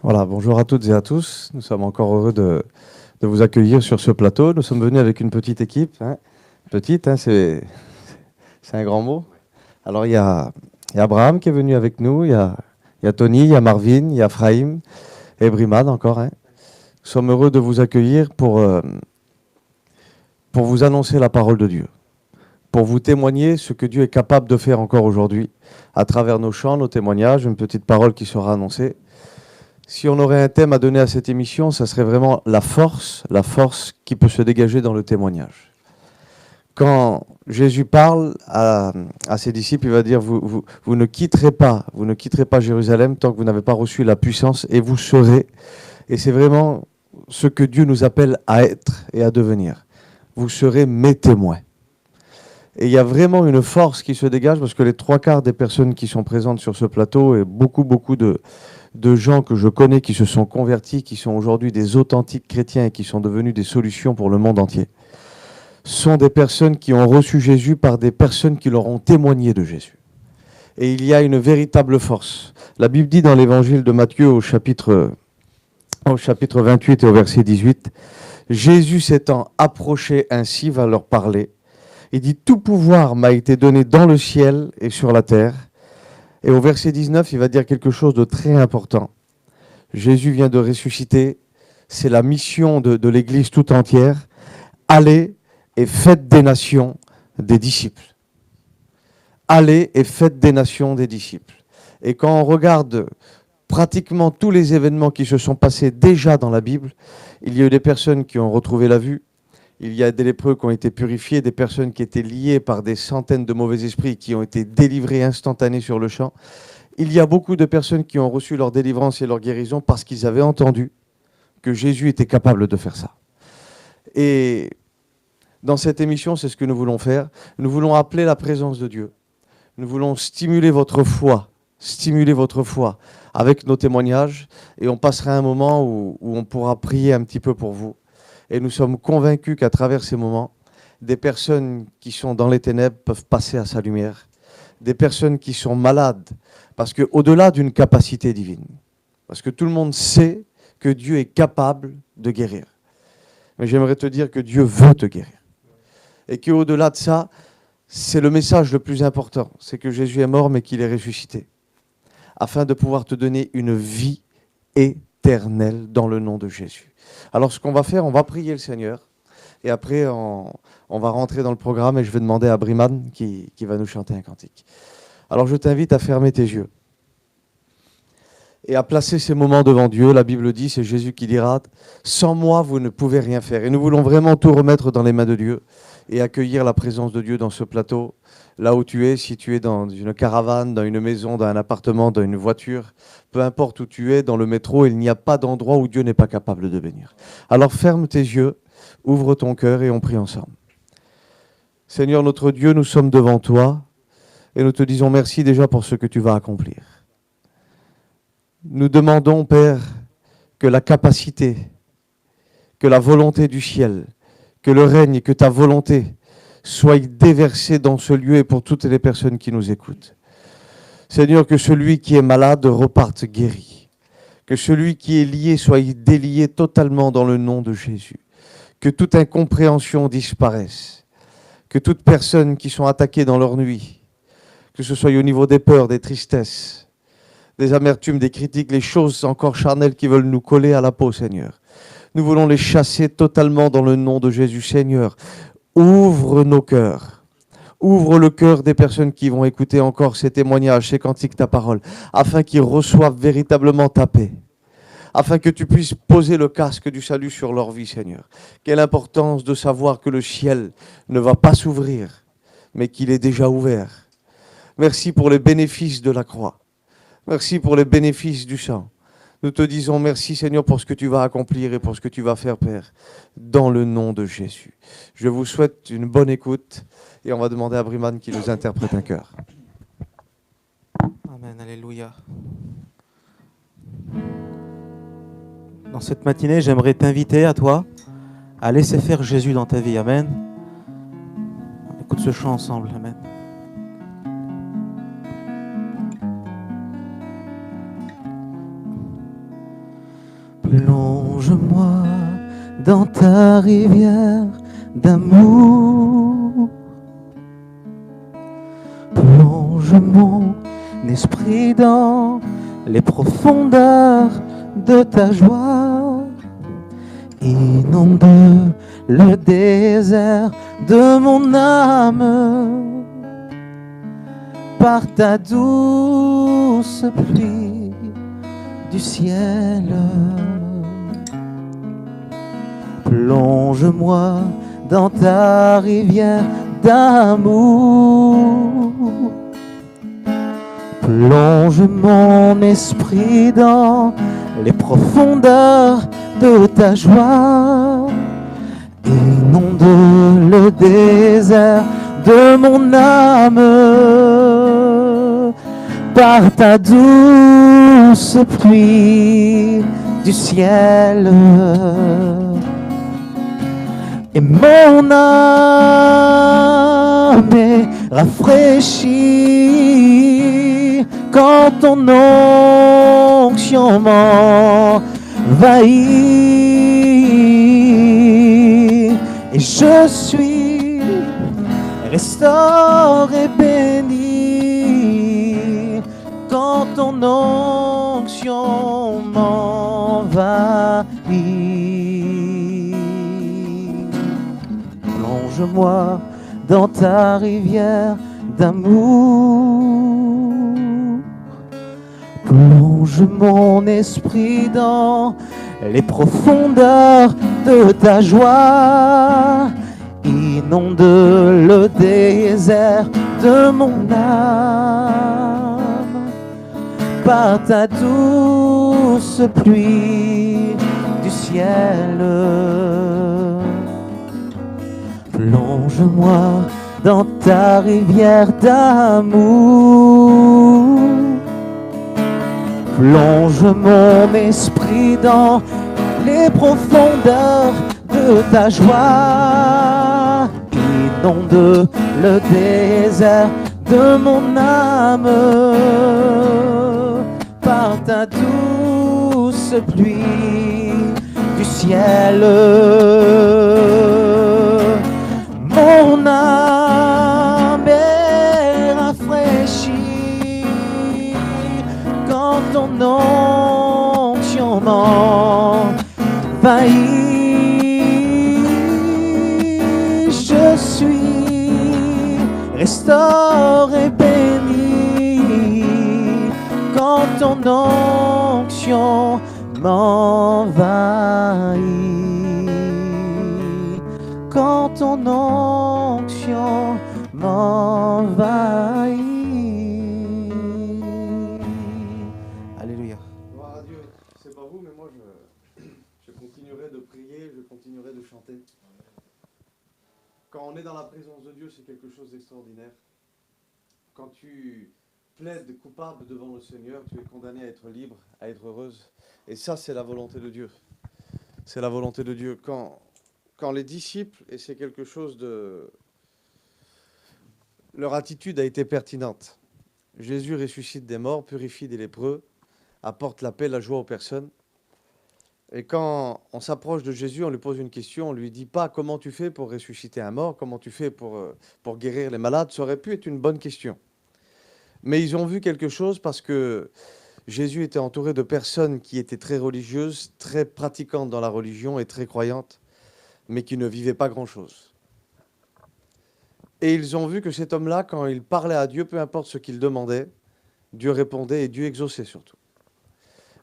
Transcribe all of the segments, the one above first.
Voilà, bonjour à toutes et à tous. Nous sommes encore heureux de vous accueillir sur ce plateau. Nous sommes venus avec une petite équipe, hein. Petite, hein, c'est un grand mot. Alors, il y a Abraham qui est venu avec nous, il y a Tony, il y a Marvin, il y a Frahim et Brimad encore, hein. Nous sommes heureux de vous accueillir pour vous annoncer la parole de Dieu, pour vous témoigner ce que Dieu est capable de faire encore aujourd'hui, à travers nos chants, nos témoignages, une petite parole qui sera annoncée. Si on aurait un thème à donner à cette émission, ça serait vraiment la force qui peut se dégager dans le témoignage. Quand Jésus parle à ses disciples, il va dire vous ne quitterez pas Jérusalem tant que vous n'avez pas reçu la puissance et vous serez. Et c'est vraiment ce que Dieu nous appelle à être et à devenir. Vous serez mes témoins. Et il y a vraiment une force qui se dégage parce que les 3/4 des personnes qui sont présentes sur ce plateau et beaucoup de gens que je connais qui se sont convertis, qui sont aujourd'hui des authentiques chrétiens et qui sont devenus des solutions pour le monde entier, sont des personnes qui ont reçu Jésus par des personnes qui leur ont témoigné de Jésus. Et il y a une véritable force. La Bible dit dans l'évangile de Matthieu au chapitre 28 et au verset 18, Jésus s'étant approché ainsi va leur parler. Il dit « Tout pouvoir m'a été donné dans le ciel et sur la terre ». Et au verset 19, il va dire quelque chose de très important. Jésus vient de ressusciter. C'est la mission de l'Église tout entière. Allez et faites des nations des disciples. Allez et faites des nations des disciples. Et quand on regarde pratiquement tous les événements qui se sont passés déjà dans la Bible, il y a eu des personnes qui ont retrouvé la vue. Il y a des lépreux qui ont été purifiés, des personnes qui étaient liées par des centaines de mauvais esprits qui ont été délivrés instantanés sur le champ. Il y a beaucoup de personnes qui ont reçu leur délivrance et leur guérison parce qu'ils avaient entendu que Jésus était capable de faire ça. Et dans cette émission, c'est ce que nous voulons faire. Nous voulons appeler la présence de Dieu. Nous voulons stimuler votre foi avec nos témoignages. Et on passera un moment où on pourra prier un petit peu pour vous. Et nous sommes convaincus qu'à travers ces moments, des personnes qui sont dans les ténèbres peuvent passer à sa lumière. Des personnes qui sont malades, parce qu'au-delà d'une capacité divine, parce que tout le monde sait que Dieu est capable de guérir. Mais j'aimerais te dire que Dieu veut te guérir. Et qu'au-delà de ça, c'est le message le plus important. C'est que Jésus est mort, mais qu'il est ressuscité. Afin de pouvoir te donner une vie éternelle dans le nom de Jésus. Alors ce qu'on va faire, on va prier le Seigneur. Et après, on va rentrer dans le programme et je vais demander à Briman qui va nous chanter un cantique. Alors je t'invite à fermer tes yeux et à placer ces moments devant Dieu. La Bible dit, c'est Jésus qui dira, sans moi, vous ne pouvez rien faire. Et nous voulons vraiment tout remettre dans les mains de Dieu et accueillir la présence de Dieu dans ce plateau. Là où tu es, si tu es dans une caravane, dans une maison, dans un appartement, dans une voiture, peu importe où tu es, dans le métro, il n'y a pas d'endroit où Dieu n'est pas capable de bénir. Alors ferme tes yeux, ouvre ton cœur et on prie ensemble. Seigneur notre Dieu, nous sommes devant toi et nous te disons merci déjà pour ce que tu vas accomplir. Nous demandons, Père, que la capacité, que la volonté du ciel, que le règne, que ta volonté soient déversés dans ce lieu et pour toutes les personnes qui nous écoutent. Seigneur, que celui qui est malade reparte guéri. Que celui qui est lié soit délié totalement dans le nom de Jésus. Que toute incompréhension disparaisse. Que toutes personnes qui sont attaquées dans leur nuit, que ce soit au niveau des peurs, des tristesses, des amertumes, des critiques, les choses encore charnelles qui veulent nous coller à la peau, Seigneur. Nous voulons les chasser totalement dans le nom de Jésus, Seigneur. Ouvre nos cœurs. Ouvre le cœur des personnes qui vont écouter encore ces témoignages, ces cantiques, ta parole, afin qu'ils reçoivent véritablement ta paix, afin que tu puisses poser le casque du salut sur leur vie, Seigneur. Quelle importance de savoir que le ciel ne va pas s'ouvrir, mais qu'il est déjà ouvert. Merci pour les bénéfices de la croix. Merci pour les bénéfices du sang. Nous te disons merci, Seigneur, pour ce que tu vas accomplir et pour ce que tu vas faire, Père, dans le nom de Jésus. Je vous souhaite une bonne écoute et on va demander à Briman qui nous interprète un chœur. Amen, alléluia. Dans cette matinée, j'aimerais t'inviter à toi à laisser faire Jésus dans ta vie. Amen. Écoute ce chant ensemble. Amen. Plonge-moi dans ta rivière d'amour. Plonge mon esprit dans les profondeurs de ta joie. Inonde le désert de mon âme par ta douce pluie du ciel. Plonge-moi dans ta rivière d'amour. Plonge mon esprit dans les profondeurs de ta joie. Inonde le désert de mon âme par ta douce pluie du ciel. Et mon âme est rafraîchie quand ton onction m'envahit. Et je suis restauré, béni quand ton onction m'envahit. Plonge-moi dans ta rivière d'amour. Plonge mon esprit dans les profondeurs de ta joie. Inonde le désert de mon âme par ta douce pluie du ciel. Plonge-moi dans ta rivière d'amour. Plonge mon esprit dans les profondeurs de ta joie. Inonde le désert de mon âme par ta douce pluie du ciel. Mon âme est rafraîchie quand ton onction m'envahit. Je suis restauré, béni quand ton onction m'envahit. Quand ton onction m'envahit. Alléluia. Gloire à Dieu. C'est pas vous, mais moi je continuerai de prier, je continuerai de chanter. Quand on est dans la présence de Dieu, c'est quelque chose d'extraordinaire. Quand tu plaides coupable devant le Seigneur, tu es condamné à être libre, à être heureuse. Et ça, c'est la volonté de Dieu. C'est la volonté de Dieu. Quand les disciples, et c'est quelque chose de... Leur attitude a été pertinente. Jésus ressuscite des morts, purifie des lépreux, apporte la paix, la joie aux personnes. Et quand on s'approche de Jésus, on lui pose une question, on ne lui dit pas comment tu fais pour ressusciter un mort, comment tu fais pour guérir les malades. Ça aurait pu être une bonne question. Mais ils ont vu quelque chose parce que Jésus était entouré de personnes qui étaient très religieuses, très pratiquantes dans la religion et très croyantes, mais qui ne vivaient pas grand-chose. Et ils ont vu que cet homme-là, quand il parlait à Dieu, peu importe ce qu'il demandait, Dieu répondait et Dieu exauçait surtout.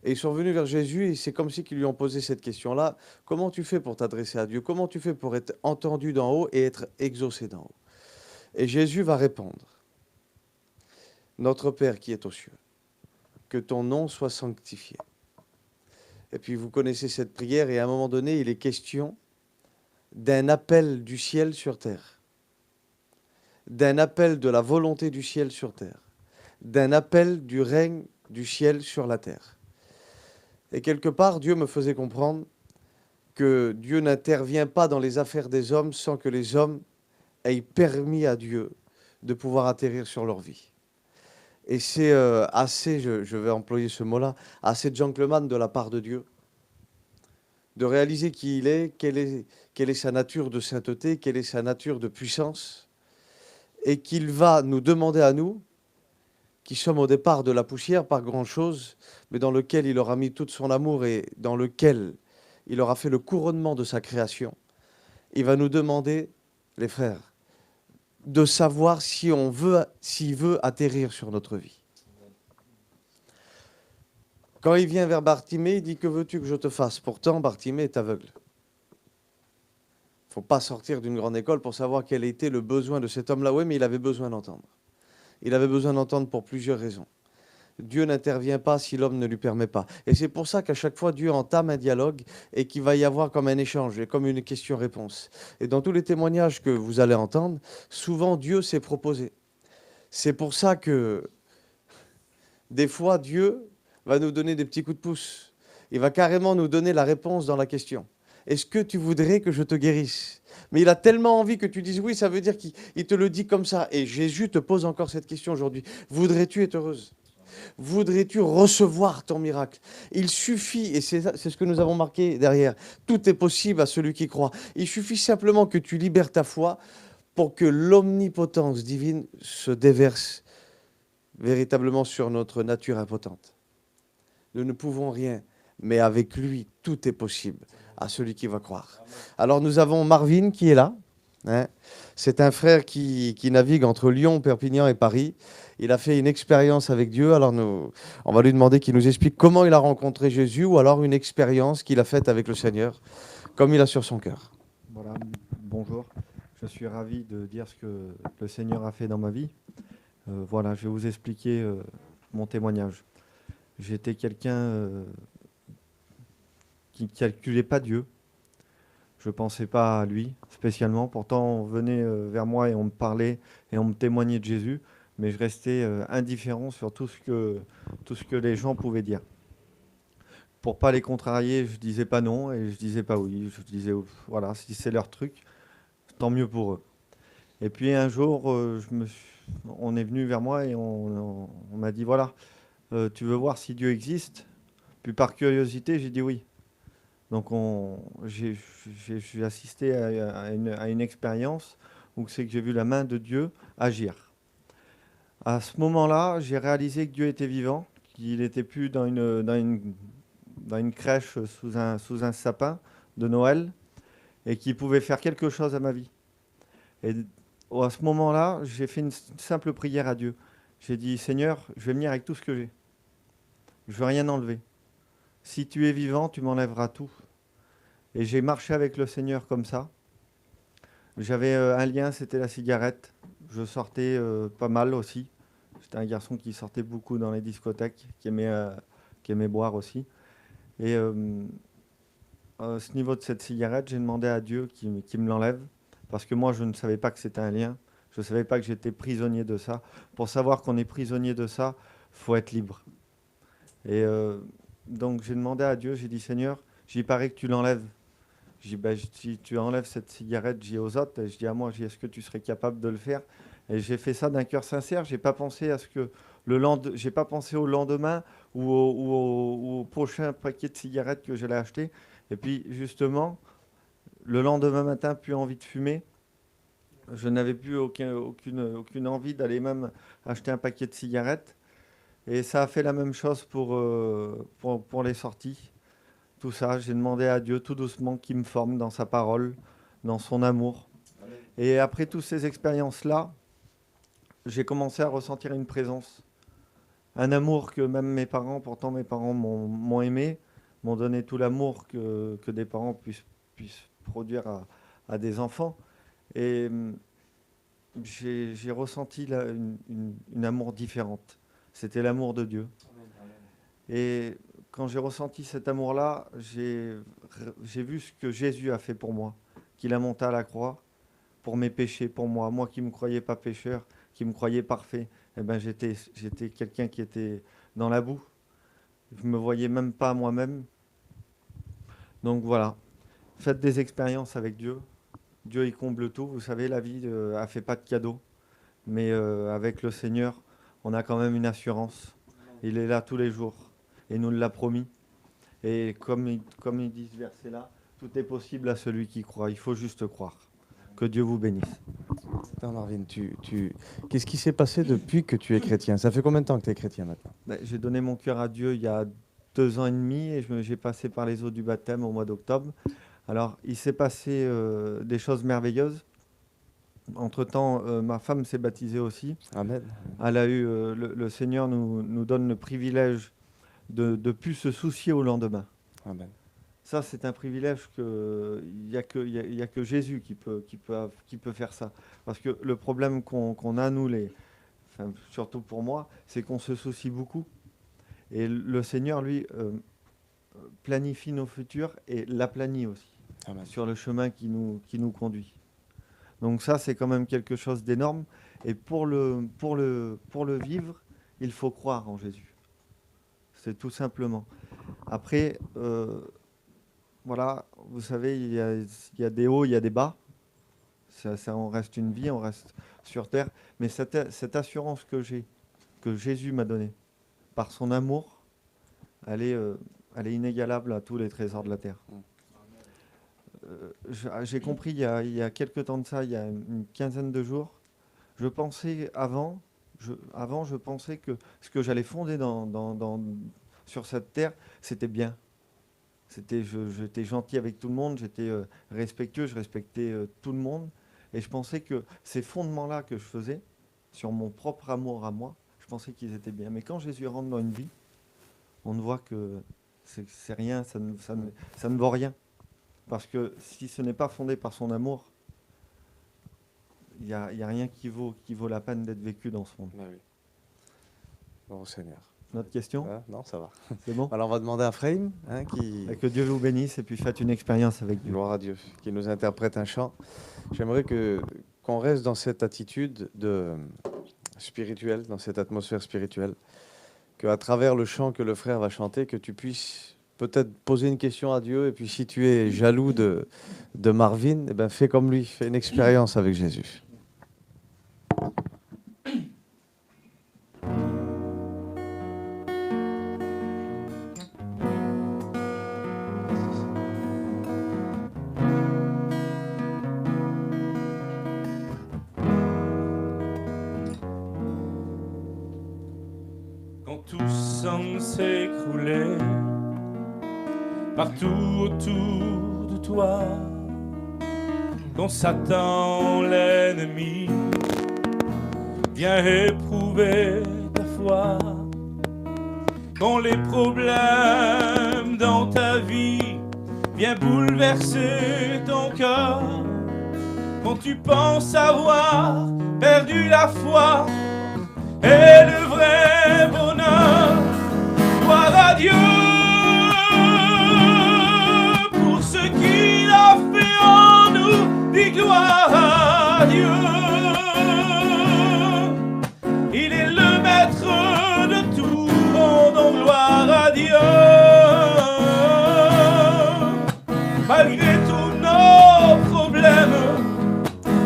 Et ils sont venus vers Jésus et c'est comme si qu'ils lui ont posé cette question-là. Comment tu fais pour t'adresser à Dieu? Comment tu fais pour être entendu d'en haut et être exaucé d'en haut? Et Jésus va répondre. Notre Père qui est aux cieux, que ton nom soit sanctifié. Et puis vous connaissez cette prière et à un moment donné, il est question d'un appel du ciel sur terre, d'un appel de la volonté du ciel sur terre, d'un appel du règne du ciel sur la terre. Et quelque part, Dieu me faisait comprendre que Dieu n'intervient pas dans les affaires des hommes sans que les hommes aient permis à Dieu de pouvoir atterrir sur leur vie. Et c'est assez, je vais employer ce mot-là, assez gentleman de la part de Dieu, de réaliser qui il est, quelle est sa nature de sainteté, quelle est sa nature de puissance, et qu'il va nous demander à nous, qui sommes au départ de la poussière par grand-chose, mais dans lequel il aura mis tout son amour et dans lequel il aura fait le couronnement de sa création. Il va nous demander, les frères, de savoir si on veut, s'il veut atterrir sur notre vie. Quand il vient vers Bartimée, il dit: que veux-tu que je te fasse? Pourtant, Bartimée est aveugle. Il ne faut pas sortir d'une grande école pour savoir quel était le besoin de cet homme-là. Oui, mais il avait besoin d'entendre. Il avait besoin d'entendre pour plusieurs raisons. Dieu n'intervient pas si l'homme ne lui permet pas. Et c'est pour ça qu'à chaque fois, Dieu entame un dialogue et qu'il va y avoir comme un échange et comme une question-réponse. Et dans tous les témoignages que vous allez entendre, souvent Dieu s'est proposé. C'est pour ça que des fois, Dieu va nous donner des petits coups de pouce. Il va carrément nous donner la réponse dans la question. Est-ce que tu voudrais que je te guérisse? Mais il a tellement envie que tu dises oui, ça veut dire qu'il te le dit comme ça. Et Jésus te pose encore cette question aujourd'hui. Voudrais-tu être heureuse? Voudrais-tu recevoir ton miracle? Il suffit, et c'est ce que nous avons marqué derrière, tout est possible à celui qui croit. Il suffit simplement que tu libères ta foi pour que l'omnipotence divine se déverse véritablement sur notre nature impotente. Nous ne pouvons rien, mais avec lui, tout est possible à celui qui va croire. Alors nous avons Marvin qui est là. Hein. C'est un frère qui navigue entre Lyon, Perpignan et Paris. Il a fait une expérience avec Dieu. Alors on va lui demander qu'il nous explique comment il a rencontré Jésus ou alors une expérience qu'il a faite avec le Seigneur, comme il a sur son cœur. Voilà, bonjour. Je suis ravi de dire ce que le Seigneur a fait dans ma vie. Voilà, je vais vous expliquer mon témoignage. J'étais quelqu'un qui ne calculait pas Dieu. Je ne pensais pas à lui spécialement. Pourtant, on venait vers moi et on me parlait et on me témoignait de Jésus. Mais je restais indifférent sur tout ce que les gens pouvaient dire. Pour pas les contrarier, je disais pas non et je disais pas oui. Je disais voilà, si c'est leur truc, tant mieux pour eux. Et puis un jour, on est venu vers moi et on m'a dit voilà, tu veux voir si Dieu existe? Puis par curiosité, j'ai dit oui. Donc j'ai assisté à une expérience où c'est que j'ai vu la main de Dieu agir. À ce moment-là, j'ai réalisé que Dieu était vivant, qu'il n'était plus dans une crèche sous un sapin de Noël et qu'il pouvait faire quelque chose à ma vie. Et à ce moment-là, j'ai fait une simple prière à Dieu. J'ai dit, Seigneur, je vais venir avec tout ce que j'ai. Je ne veux rien enlever. Si tu es vivant, tu m'enlèveras tout. Et j'ai marché avec le Seigneur comme ça. J'avais un lien, c'était la cigarette. Je sortais pas mal aussi. J'étais un garçon qui sortait beaucoup dans les discothèques, qui aimait boire aussi. Et à ce niveau de cette cigarette, j'ai demandé à Dieu qu'il me l'enlève. Parce que moi, je ne savais pas que c'était un lien. Je ne savais pas que j'étais prisonnier de ça. Pour savoir qu'on est prisonnier de ça, il faut être libre. Et donc, j'ai demandé à Dieu, j'ai dit, Seigneur, j'y paraît que tu l'enlèves. J'ai dit, si tu enlèves cette cigarette, j'ai aux autres. Et je dis à moi, est-ce que tu serais capable de le faire? Et j'ai fait ça d'un cœur sincère. J'ai pas pensé à ce que j'ai pas pensé au lendemain ou au prochain paquet de cigarettes que j'allais acheter. Et puis, justement, le lendemain matin, plus envie de fumer. Je n'avais plus aucune envie d'aller même acheter un paquet de cigarettes. Et ça a fait la même chose pour les sorties. Tout ça, j'ai demandé à Dieu tout doucement qu'il me forme dans sa parole, dans son amour. Et après toutes ces expériences-là, j'ai commencé à ressentir une présence. Un amour que même mes parents, pourtant mes parents m'ont aimé, m'ont donné tout l'amour que des parents puissent produire à des enfants. Et j'ai ressenti une amour différente. C'était l'amour de Dieu. Et quand j'ai ressenti cet amour-là, j'ai vu ce que Jésus a fait pour moi, qu'il a monté à la croix pour mes péchés, pour moi. Moi qui ne me croyais pas pécheur, qui me croyais parfait, eh ben j'étais quelqu'un qui était dans la boue. Je ne me voyais même pas moi-même. Donc voilà, faites des expériences avec Dieu. Dieu, il comble tout. Vous savez, la vie ne fait pas de cadeaux. Mais avec le Seigneur, on a quand même une assurance. Il est là tous les jours. Et nous l'a promis. Et comme il dit ce verset-là, tout est possible à celui qui croit. Il faut juste croire. Que Dieu vous bénisse. Attends, Marvin, qu'est-ce qui s'est passé depuis que tu es chrétien? Ça fait combien de temps que tu es chrétien maintenant? J'ai donné mon cœur à Dieu il y a 2 ans et demi et j'ai passé par les eaux du baptême au mois d'octobre. Alors, il s'est passé des choses merveilleuses. Entre-temps, ma femme s'est baptisée aussi. Amen. Elle a eu, le Seigneur nous donne le privilège de ne plus se soucier au lendemain. Amen. Ça, c'est un privilège il y a que Jésus qui peut faire ça. Parce que le problème qu'on a, nous, surtout pour moi, c'est qu'on se soucie beaucoup. Et le Seigneur, lui, planifie nos futurs et l'aplanit aussi. Amen. Sur le chemin qui nous conduit. Donc ça, c'est quand même quelque chose d'énorme. Et pour le vivre, il faut croire en Jésus. C'est tout simplement. Après, voilà, vous savez, il y a des hauts, il y a des bas. Ça, on reste une vie, on reste sur terre. Mais cette assurance que Jésus m'a donnée, par son amour, elle est inégalable à tous les trésors de la terre. J'ai compris il y a quelques temps de ça, il y a une quinzaine de jours, je pensais avant je pensais que ce que j'allais fonder sur cette terre, c'était bien. J'étais gentil avec tout le monde, j'étais respectueux, je respectais tout le monde. Et je pensais que ces fondements-là que je faisais, sur mon propre amour à moi, je pensais qu'ils étaient bien. Mais quand Jésus rentre dans une vie, on voit que c'est rien, ça ne vaut rien. Parce que si ce n'est pas fondé par son amour, il n'y a rien qui vaut la peine d'être vécu dans ce monde. Ah oui. Bon Seigneur. Notre question? Non, ça va. C'est bon? Alors on va demander à Frame, Que Dieu vous bénisse et puis faites une expérience avec Dieu. Gloire à Dieu, qui nous interprète un chant. J'aimerais qu'on reste dans cette attitude spirituelle, dans cette atmosphère spirituelle, qu'à travers le chant que le frère va chanter, que tu puisses peut-être poser une question à Dieu, et puis si tu es jaloux de Marvin, eh ben fais comme lui, fais une expérience avec Jésus. Quand tout semble s'écrouler partout autour de toi, quand Satan, l'ennemi, vient éprouver ta foi, quand les problèmes dans ta vie viennent bouleverser ton cœur, quand tu penses avoir perdu la foi et le vrai bonheur, gloire à Dieu pour ce qu'il a fait en nous, dis gloire à Dieu. Il est le maître de tout, rendons gloire à Dieu. Malgré tous nos problèmes,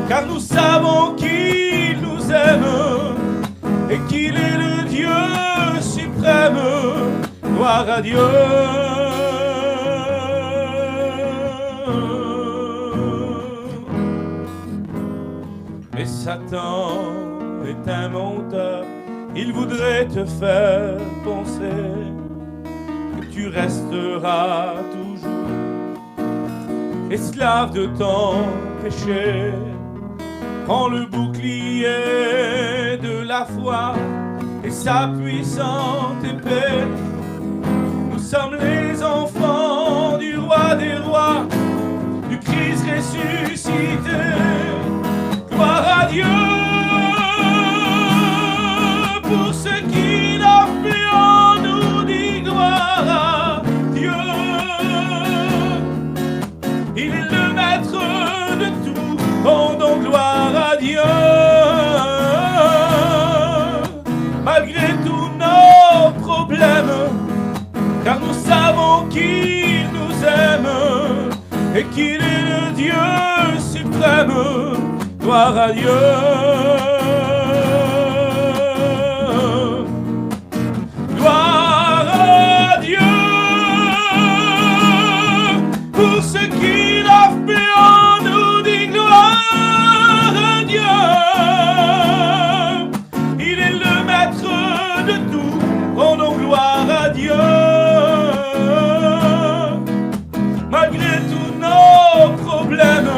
car nous savons qu'il nous aime et qu'il est le Dieu suprême, gloire à Dieu. Mais Satan est un menteur, il voudrait te faire penser que tu resteras toujours esclave de ton péché. Prends le bouclier de la foi et sa puissante épée. Nous sommes les enfants du roi des rois, du Christ ressuscité. Gloire à Dieu pour ce qu'il a fait en nous, dit gloire à Dieu. Il est le maître de tout, rendons gloire à Dieu. Malgré tous nos problèmes, car nous savons qu'il nous aime et qu'il est le Dieu suprême, gloire à Dieu. Gloire à Dieu. pour ce qu'il a fait en nous, dis gloire à Dieu. Il est le maître de tout, rendons gloire à Dieu. Malgré tous nos problèmes,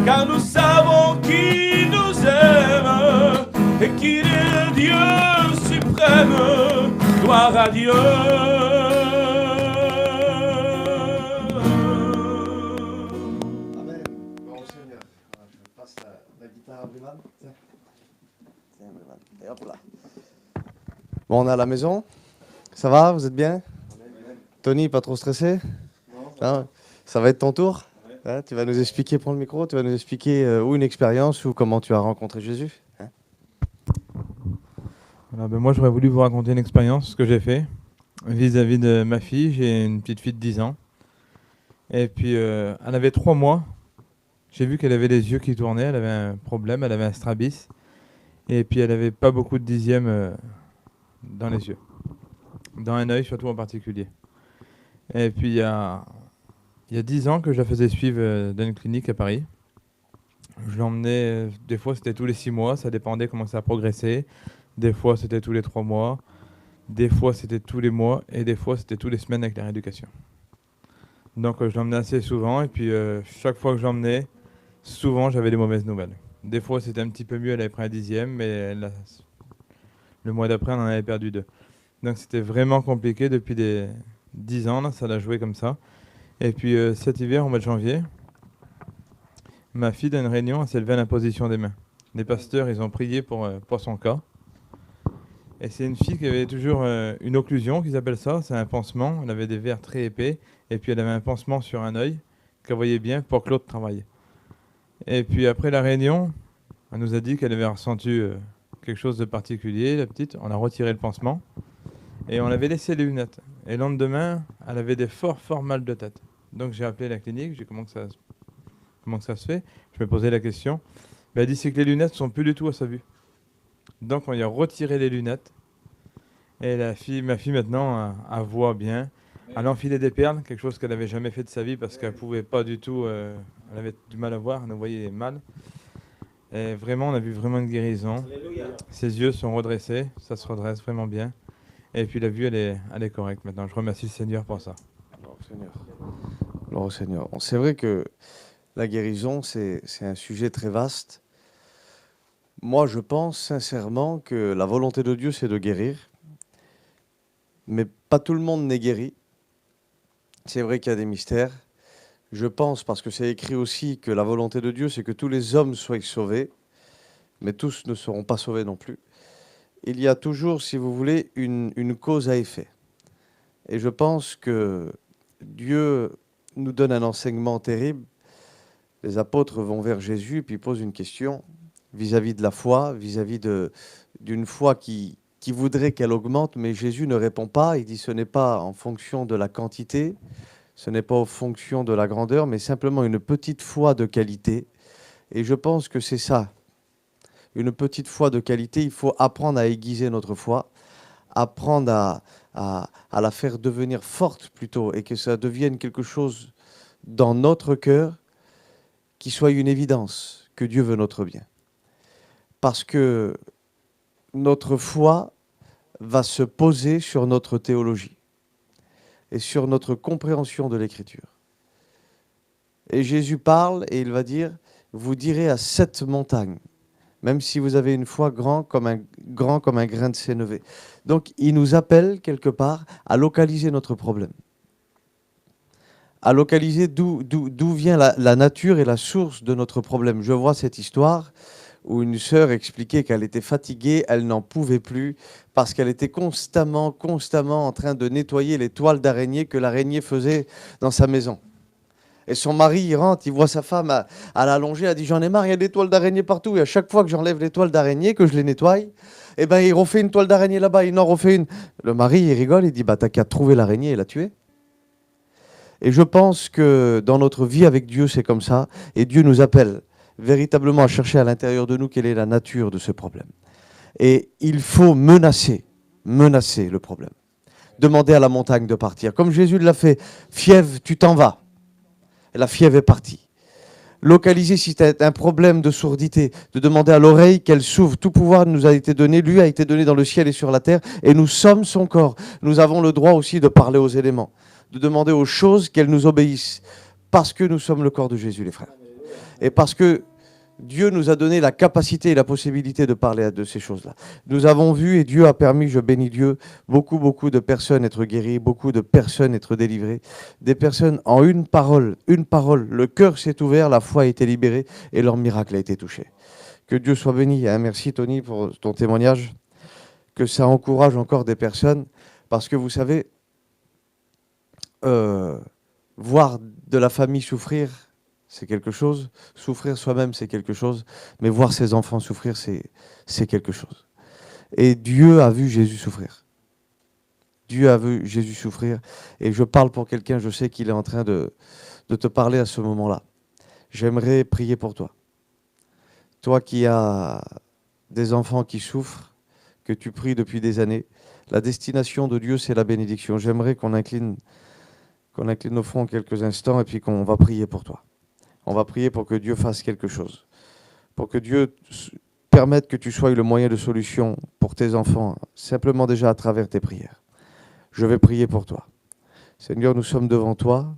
car nous savons qu'il nous aime et qu'il est le Dieu suprême. Gloire à Dieu. Amen. Bon Seigneur. Je passe la guitare à Briman. Tiens. Tiens, Briman. Et hop là. Bon, on est à la maison. Ça va? Vous êtes bien? Tony, pas trop stressé? Non. Ça va être ton tour? Hein, tu vas nous expliquer, prends le micro, tu vas nous expliquer ou une expérience ou comment tu as rencontré Jésus. Hein? Voilà, moi, j'aurais voulu vous raconter une expérience que j'ai fait vis-à-vis de ma fille. J'ai une petite fille de 10 ans. Et puis, elle avait 3 mois. J'ai vu qu'elle avait les yeux qui tournaient. Elle avait un problème. Elle avait un strabisme. Et puis, elle n'avait pas beaucoup de dixièmes dans les yeux. Dans un œil, surtout en particulier. Et puis, il y a 10 ans que je la faisais suivre dans une clinique à Paris. Je l'emmenais, des fois, c'était tous les 6 mois. Ça dépendait comment ça progressait. Des fois, c'était tous les 3 mois. Des fois, c'était tous les mois. Et des fois, c'était tous les semaines avec la rééducation. Donc, je l'emmenais assez souvent. Et puis, chaque fois que je l'emmenais, souvent, j'avais des mauvaises nouvelles. Des fois, c'était un petit peu mieux. Elle avait pris un 10e. Mais le mois d'après, on en avait perdu 2. Donc, c'était vraiment compliqué depuis des 10 ans. Là, ça l'a joué comme ça. Et puis, cet hiver, au mois de janvier, ma fille, dans une réunion, elle s'est levée à l'imposition des mains. Les pasteurs, ils ont prié pour son cas. Et c'est une fille qui avait toujours une occlusion, qu'ils appellent ça. C'est un pansement. Elle avait des verres très épais. Et puis, elle avait un pansement sur un œil qu'elle voyait bien pour que l'autre travaille. Et puis, après la réunion, elle nous a dit qu'elle avait ressenti quelque chose de particulier, la petite. On a retiré le pansement. Et on avait laissé les lunettes. Et le lendemain, elle avait des forts mal de tête. Donc, j'ai appelé la clinique. J'ai dit comment que ça se fait. Je me posais la question. Elle dit c'est que les lunettes ne sont plus du tout à sa vue. Donc, on lui a retiré les lunettes. Et ma fille, maintenant, elle voit bien. Elle a enfilé des perles, quelque chose qu'elle n'avait jamais fait de sa vie parce qu'elle ne pouvait pas du tout... elle avait du mal à voir, elle nous voyait mal. Et vraiment, on a vu vraiment une guérison. Alléluia. Ses yeux sont redressés, ça se redresse vraiment bien. Et puis la vue, elle est correcte maintenant. Je remercie le Seigneur pour ça. Alors au Seigneur. Bon, c'est vrai que la guérison, c'est un sujet très vaste. Moi, je pense sincèrement que la volonté de Dieu, c'est de guérir. Mais pas tout le monde n'est guéri. C'est vrai qu'il y a des mystères. Je pense, parce que c'est écrit aussi, que la volonté de Dieu, c'est que tous les hommes soient sauvés. Mais tous ne seront pas sauvés non plus. Il y a toujours, si vous voulez, une cause à effet. Et je pense que Dieu nous donne un enseignement terrible. Les apôtres vont vers Jésus, puis posent une question vis-à-vis de la foi, vis-à-vis d'une foi qui voudrait qu'elle augmente, mais Jésus ne répond pas. Il dit ce n'est pas en fonction de la quantité, ce n'est pas en fonction de la grandeur, mais simplement une petite foi de qualité. Et je pense que c'est ça, une petite foi de qualité. Il faut apprendre à aiguiser notre foi, apprendre à la faire devenir forte plutôt, et que ça devienne quelque chose dans notre cœur qui soit une évidence que Dieu veut notre bien. Parce que notre foi va se poser sur notre théologie et sur notre compréhension de l'Écriture. Et Jésus parle et il va dire, vous direz à cette montagne, même si vous avez une foi grand comme un grain de sénévé. Donc il nous appelle quelque part à localiser notre problème, à localiser d'où vient la nature et la source de notre problème. Je vois cette histoire où une sœur expliquait qu'elle était fatiguée, elle n'en pouvait plus, parce qu'elle était constamment en train de nettoyer les toiles d'araignée que l'araignée faisait dans sa maison. Et son mari, il rentre, il voit sa femme à l'allonger, elle dit « J'en ai marre, il y a des toiles d'araignée partout. » Et à chaque fois que j'enlève les toiles d'araignée, que je les nettoie, eh ben, il refait une toile d'araignée là-bas, il en refait une. Le mari, il rigole, il dit bah, « T'as qu'à trouver l'araignée et la tuer. » Et je pense que dans notre vie avec Dieu, c'est comme ça. Et Dieu nous appelle véritablement à chercher à l'intérieur de nous quelle est la nature de ce problème. Et il faut menacer le problème. Demander à la montagne de partir. Comme Jésus l'a fait, fièvre, tu t'en vas. La fièvre est partie. Localiser si tu as un problème de sourdité, de demander à l'oreille qu'elle s'ouvre. Tout pouvoir nous a été donné, lui a été donné dans le ciel et sur la terre, et nous sommes son corps. Nous avons le droit aussi de parler aux éléments, de demander aux choses qu'elles nous obéissent, parce que nous sommes le corps de Jésus, les frères. Et parce que Dieu nous a donné la capacité et la possibilité de parler de ces choses-là. Nous avons vu, et Dieu a permis, je bénis Dieu, beaucoup de personnes être guéries, beaucoup de personnes être délivrées. Des personnes en une parole, le cœur s'est ouvert, la foi a été libérée et leur miracle a été touché. Que Dieu soit béni. Merci Tony pour ton témoignage. Que ça encourage encore des personnes, parce que vous savez, voir de la famille souffrir, c'est quelque chose. Souffrir soi-même, c'est quelque chose. Mais voir ses enfants souffrir, c'est quelque chose. Et Dieu a vu Jésus souffrir. Dieu a vu Jésus souffrir. Et je parle pour quelqu'un, je sais qu'il est en train de te parler à ce moment-là. J'aimerais prier pour toi. Toi qui as des enfants qui souffrent, que tu pries depuis des années, la destination de Dieu, c'est la bénédiction. J'aimerais qu'on incline nos fronts quelques instants et puis qu'on va prier pour toi. On va prier pour que Dieu fasse quelque chose, pour que Dieu permette que tu sois le moyen de solution pour tes enfants, simplement déjà à travers tes prières. Je vais prier pour toi. Seigneur, nous sommes devant toi.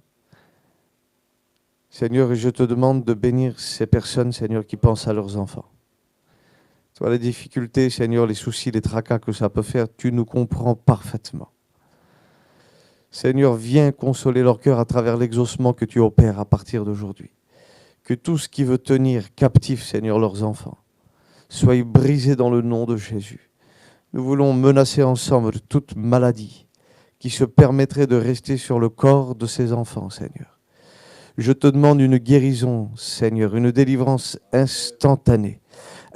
Seigneur, je te demande de bénir ces personnes, Seigneur, qui pensent à leurs enfants. Toi, les difficultés, Seigneur, les soucis, les tracas que ça peut faire, tu nous comprends parfaitement. Seigneur, viens consoler leur cœur à travers l'exaucement que tu opères à partir d'aujourd'hui. Que tout ce qui veut tenir captif, Seigneur, leurs enfants, soit brisé dans le nom de Jésus. Nous voulons menacer ensemble toute maladie qui se permettrait de rester sur le corps de ces enfants, Seigneur. Je te demande une guérison, Seigneur, une délivrance instantanée.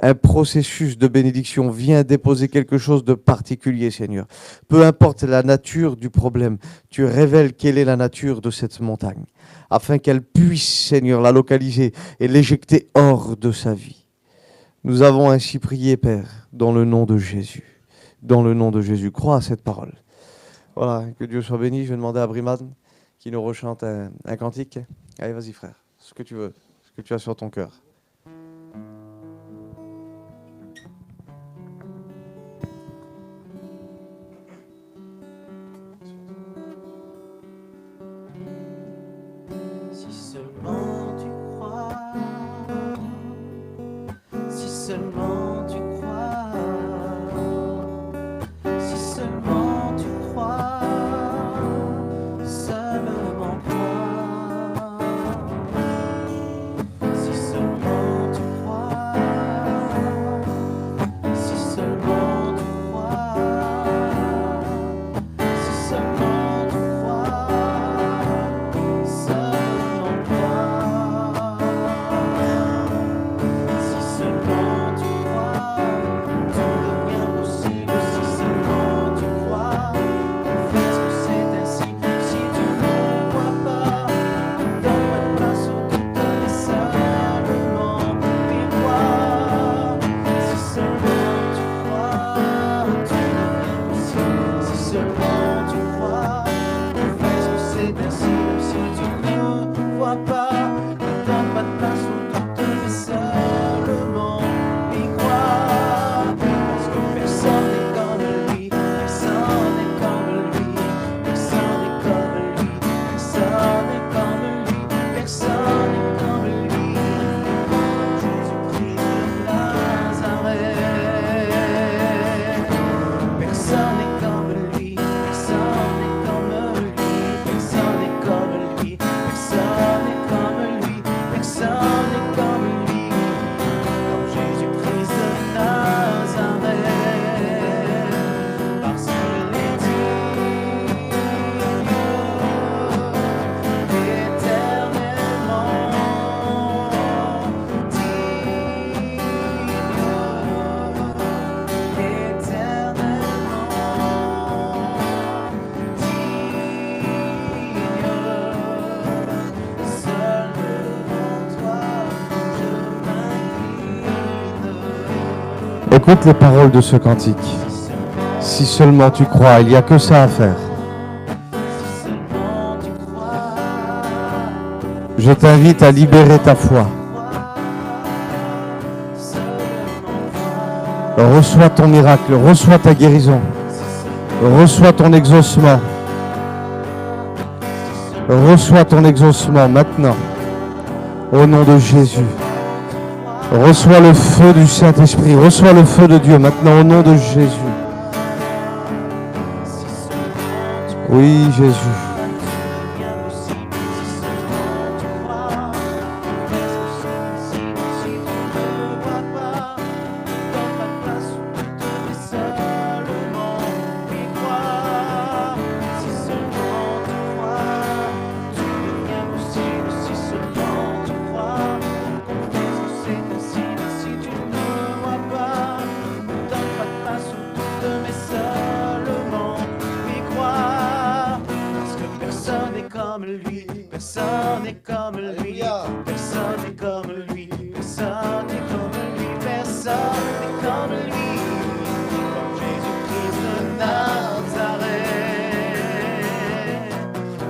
Un processus de bénédiction. Viens déposer quelque chose de particulier, Seigneur. Peu importe la nature du problème, tu révèles quelle est la nature de cette montagne, afin qu'elle puisse, Seigneur, la localiser et l'éjecter hors de sa vie. Nous avons ainsi prié, Père, dans le nom de Jésus. Dans le nom de Jésus. Crois à cette parole. Voilà, que Dieu soit béni. Je vais demander à Brimad qui nous rechante un cantique. Allez, vas-y, frère. Ce que tu veux, ce que tu as sur ton cœur. Si seulement tu crois, si seulement tu crois, si seulement tu crois, seulement crois, si seulement tu crois, si seulement tu crois, si seulement tu crois, seulement crois, si seulement tu crois, tout devient possible. Si seulement tu crois, confesse que c'est ainsi. Si tu ne vois pas, ne donne pas de place au doute, mais seulement et crois. Si seulement tu crois, tout devient possible. Si seulement tu crois, confesse que c'est ainsi. Si tu ne vois pas, ne donne pas de place au doute, mais seulement y crois. Parce que personne n'est comme lui, personne n'est comme lui, personne n'est comme lui, personne n'est comme lui, personne n'est comme lui. Jésus-Christ de Nazareth. Personne n'est comme lui, personne n'est comme lui, personne n'est comme lui, personne n'est comme lui, personne n'est comme lui, comme Jésus-Christ de Nazareth, parce qu'il est digne, éternellement digne, seul devant toi je m'incline. Écoute les paroles de ce cantique. Si seulement tu crois, il n'y a que ça à faire. Si seulement tu crois, Je t'invite à libérer ta foi. Reçois ton miracle, reçois ta guérison, reçois ton exaucement. Reçois ton exaucement maintenant, au nom de Jésus. Reçois le feu du Saint-Esprit, reçois le feu de Dieu maintenant, au nom de Jésus. Oui, Jésus. Personne n'est comme lui, personne n'est comme lui, personne n'est comme lui, personne n'est comme lui, comme Jésus-Christ de Nazareth.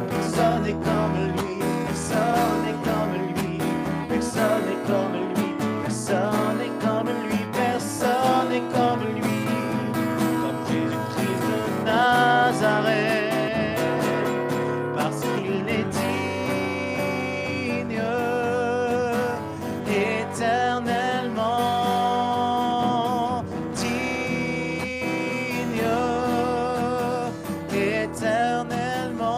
Personne n'est comme lui, personne n'est comme lui, personne n'est comme lui, personne n'est comme lui, personne n'est comme lui, comme Jésus-Christ de Nazareth. Parce qu'il est digne, éternellement digne, éternellement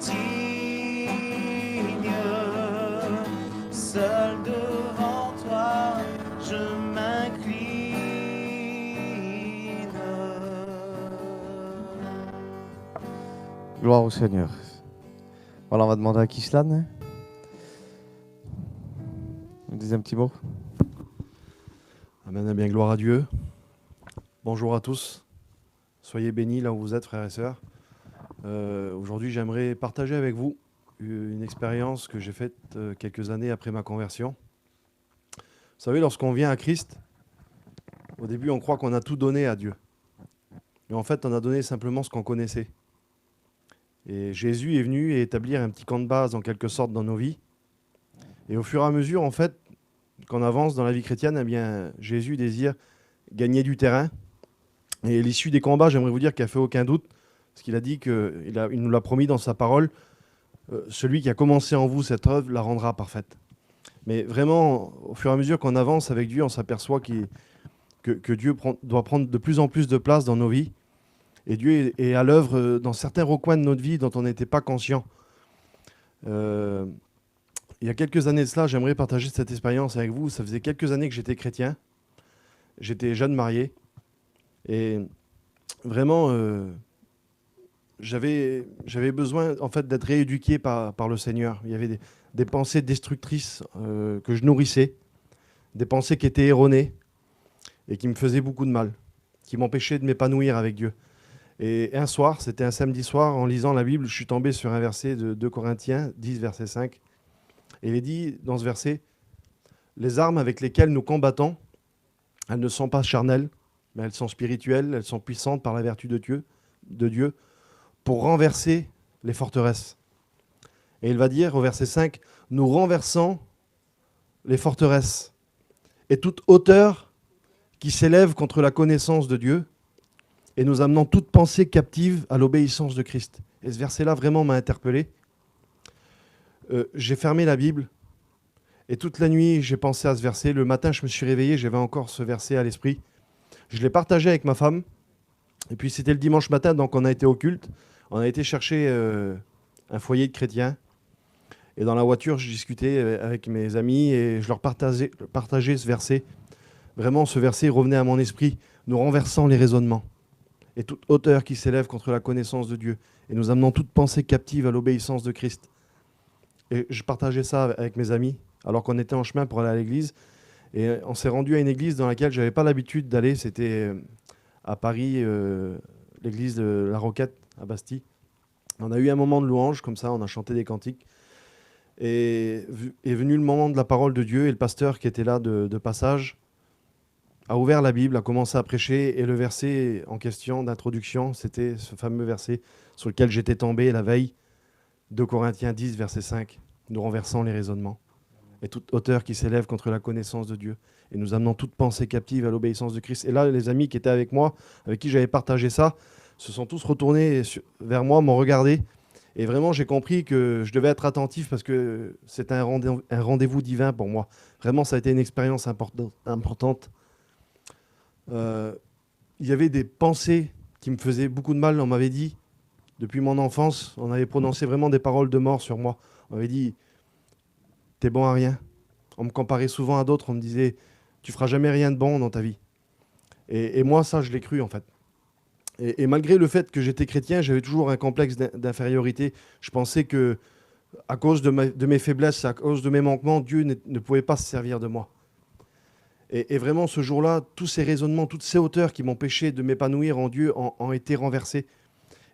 digne. Seul devant toi, je m'incline. Gloire au Seigneur. Voilà, on va demander à Kislan. Vous dites un petit mot. Amen, bien, gloire à Dieu. Bonjour à tous. Soyez bénis là où vous êtes, frères et sœurs. Aujourd'hui, j'aimerais partager avec vous une expérience que j'ai faite quelques années après ma conversion. Vous savez, lorsqu'on vient à Christ, au début, on croit qu'on a tout donné à Dieu. Mais en fait, on a donné simplement ce qu'on connaissait. Et Jésus est venu établir un petit camp de base, en quelque sorte, dans nos vies. Et au fur et à mesure, en fait, qu'on avance dans la vie chrétienne, eh bien, Jésus désire gagner du terrain. Et l'issue des combats, j'aimerais vous dire qu'il n'a fait aucun doute, parce qu'il a dit qu'il nous l'a promis dans sa parole, celui qui a commencé en vous cette œuvre la rendra parfaite. Mais vraiment, au fur et à mesure qu'on avance avec Dieu, on s'aperçoit que Dieu doit prendre de plus en plus de place dans nos vies. Et Dieu est à l'œuvre dans certains recoins de notre vie dont on n'était pas conscient. Il y a quelques années de cela, j'aimerais partager cette expérience avec vous. Ça faisait quelques années que j'étais chrétien. J'étais jeune marié. Et vraiment, j'avais besoin en fait, d'être rééduqué par le Seigneur. Il y avait des pensées destructrices que je nourrissais, des pensées qui étaient erronées et qui me faisaient beaucoup de mal, qui m'empêchaient de m'épanouir avec Dieu. Et un soir, c'était un samedi soir, en lisant la Bible, je suis tombé sur un verset de 2 Corinthiens 10, verset 5. Et il est dit dans ce verset, « Les armes avec lesquelles nous combattons, elles ne sont pas charnelles, mais elles sont spirituelles, elles sont puissantes par la vertu de Dieu pour renverser les forteresses. » Et il va dire au verset 5, « Nous renversons les forteresses et toute hauteur qui s'élève contre la connaissance de Dieu, et nous amenons toute pensée captive à l'obéissance de Christ. » Et ce verset-là vraiment m'a interpellé. J'ai fermé la Bible et toute la nuit, j'ai pensé à ce verset. Le matin, je me suis réveillé, j'avais encore ce verset à l'esprit. Je l'ai partagé avec ma femme. Et puis, c'était le dimanche matin, donc on a été au culte. On a été chercher un foyer de chrétiens. Et dans la voiture, je discutais avec mes amis et je leur partageais ce verset. Vraiment, ce verset revenait à mon esprit. Nous renversons les raisonnements et toute hauteur qui s'élève contre la connaissance de Dieu. Et nous amenons toute pensée captive à l'obéissance de Christ. Et je partageais ça avec mes amis, alors qu'on était en chemin pour aller à l'église. Et on s'est rendu à une église dans laquelle je n'avais pas l'habitude d'aller. C'était à Paris, l'église de la Roquette, à Bastille. On a eu un moment de louange, comme ça, on a chanté des cantiques. Et est venu le moment de la parole de Dieu, et le pasteur qui était là de passage a ouvert la Bible, a commencé à prêcher, et le verset en question d'introduction, c'était ce fameux verset sur lequel j'étais tombé la veille. 2 Corinthiens 10, verset 5, nous renversons les raisonnements et toute hauteur qui s'élève contre la connaissance de Dieu. Et nous amenons toute pensée captive à l'obéissance de Christ. Et là, les amis qui étaient avec moi, avec qui j'avais partagé ça, se sont tous retournés vers moi, m'ont regardé. Et vraiment, j'ai compris que je devais être attentif parce que c'est un rendez-vous divin pour moi. Vraiment, ça a été une expérience importante. Il y avait des pensées qui me faisaient beaucoup de mal. On m'avait dit, depuis mon enfance, on avait prononcé vraiment des paroles de mort sur moi. On m'avait dit, t'es bon à rien. On me comparait souvent à d'autres. On me disait, tu feras jamais rien de bon dans ta vie. Et moi, ça, je l'ai cru, en fait. Et malgré le fait que j'étais chrétien, j'avais toujours un complexe d'infériorité. Je pensais que, à cause de mes faiblesses, à cause de mes manquements, Dieu ne pouvait pas se servir de moi. Et vraiment, ce jour-là, tous ces raisonnements, toutes ces hauteurs qui m'empêchaient de m'épanouir en Dieu ont été renversés.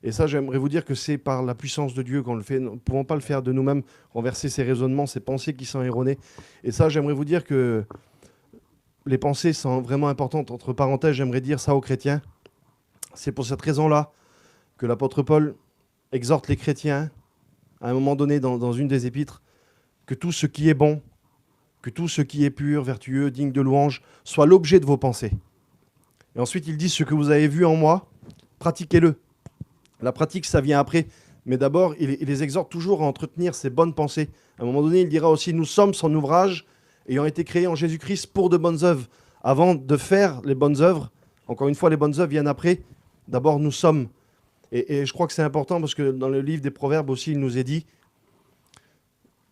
Et ça, j'aimerais vous dire que c'est par la puissance de Dieu qu'on le fait. Nous ne pouvons pas le faire de nous-mêmes, renverser ces raisonnements, ces pensées qui sont erronées. Et ça, j'aimerais vous dire que les pensées sont vraiment importantes. Entre parenthèses, j'aimerais dire ça aux chrétiens. C'est pour cette raison-là que l'apôtre Paul exhorte les chrétiens, à un moment donné dans une des épîtres, que tout ce qui est bon, que tout ce qui est pur, vertueux, digne de louange, soit l'objet de vos pensées. Et ensuite, il dit, ce que vous avez vu en moi, pratiquez-le. La pratique, ça vient après. Mais d'abord, il les exhorte toujours à entretenir ces bonnes pensées. À un moment donné, il dira aussi, nous sommes son ouvrage, ayant été créés en Jésus-Christ pour de bonnes œuvres. Avant de faire les bonnes œuvres, encore une fois, les bonnes œuvres viennent après. D'abord, nous sommes. Et je crois que c'est important parce que dans le livre des Proverbes aussi, il nous est dit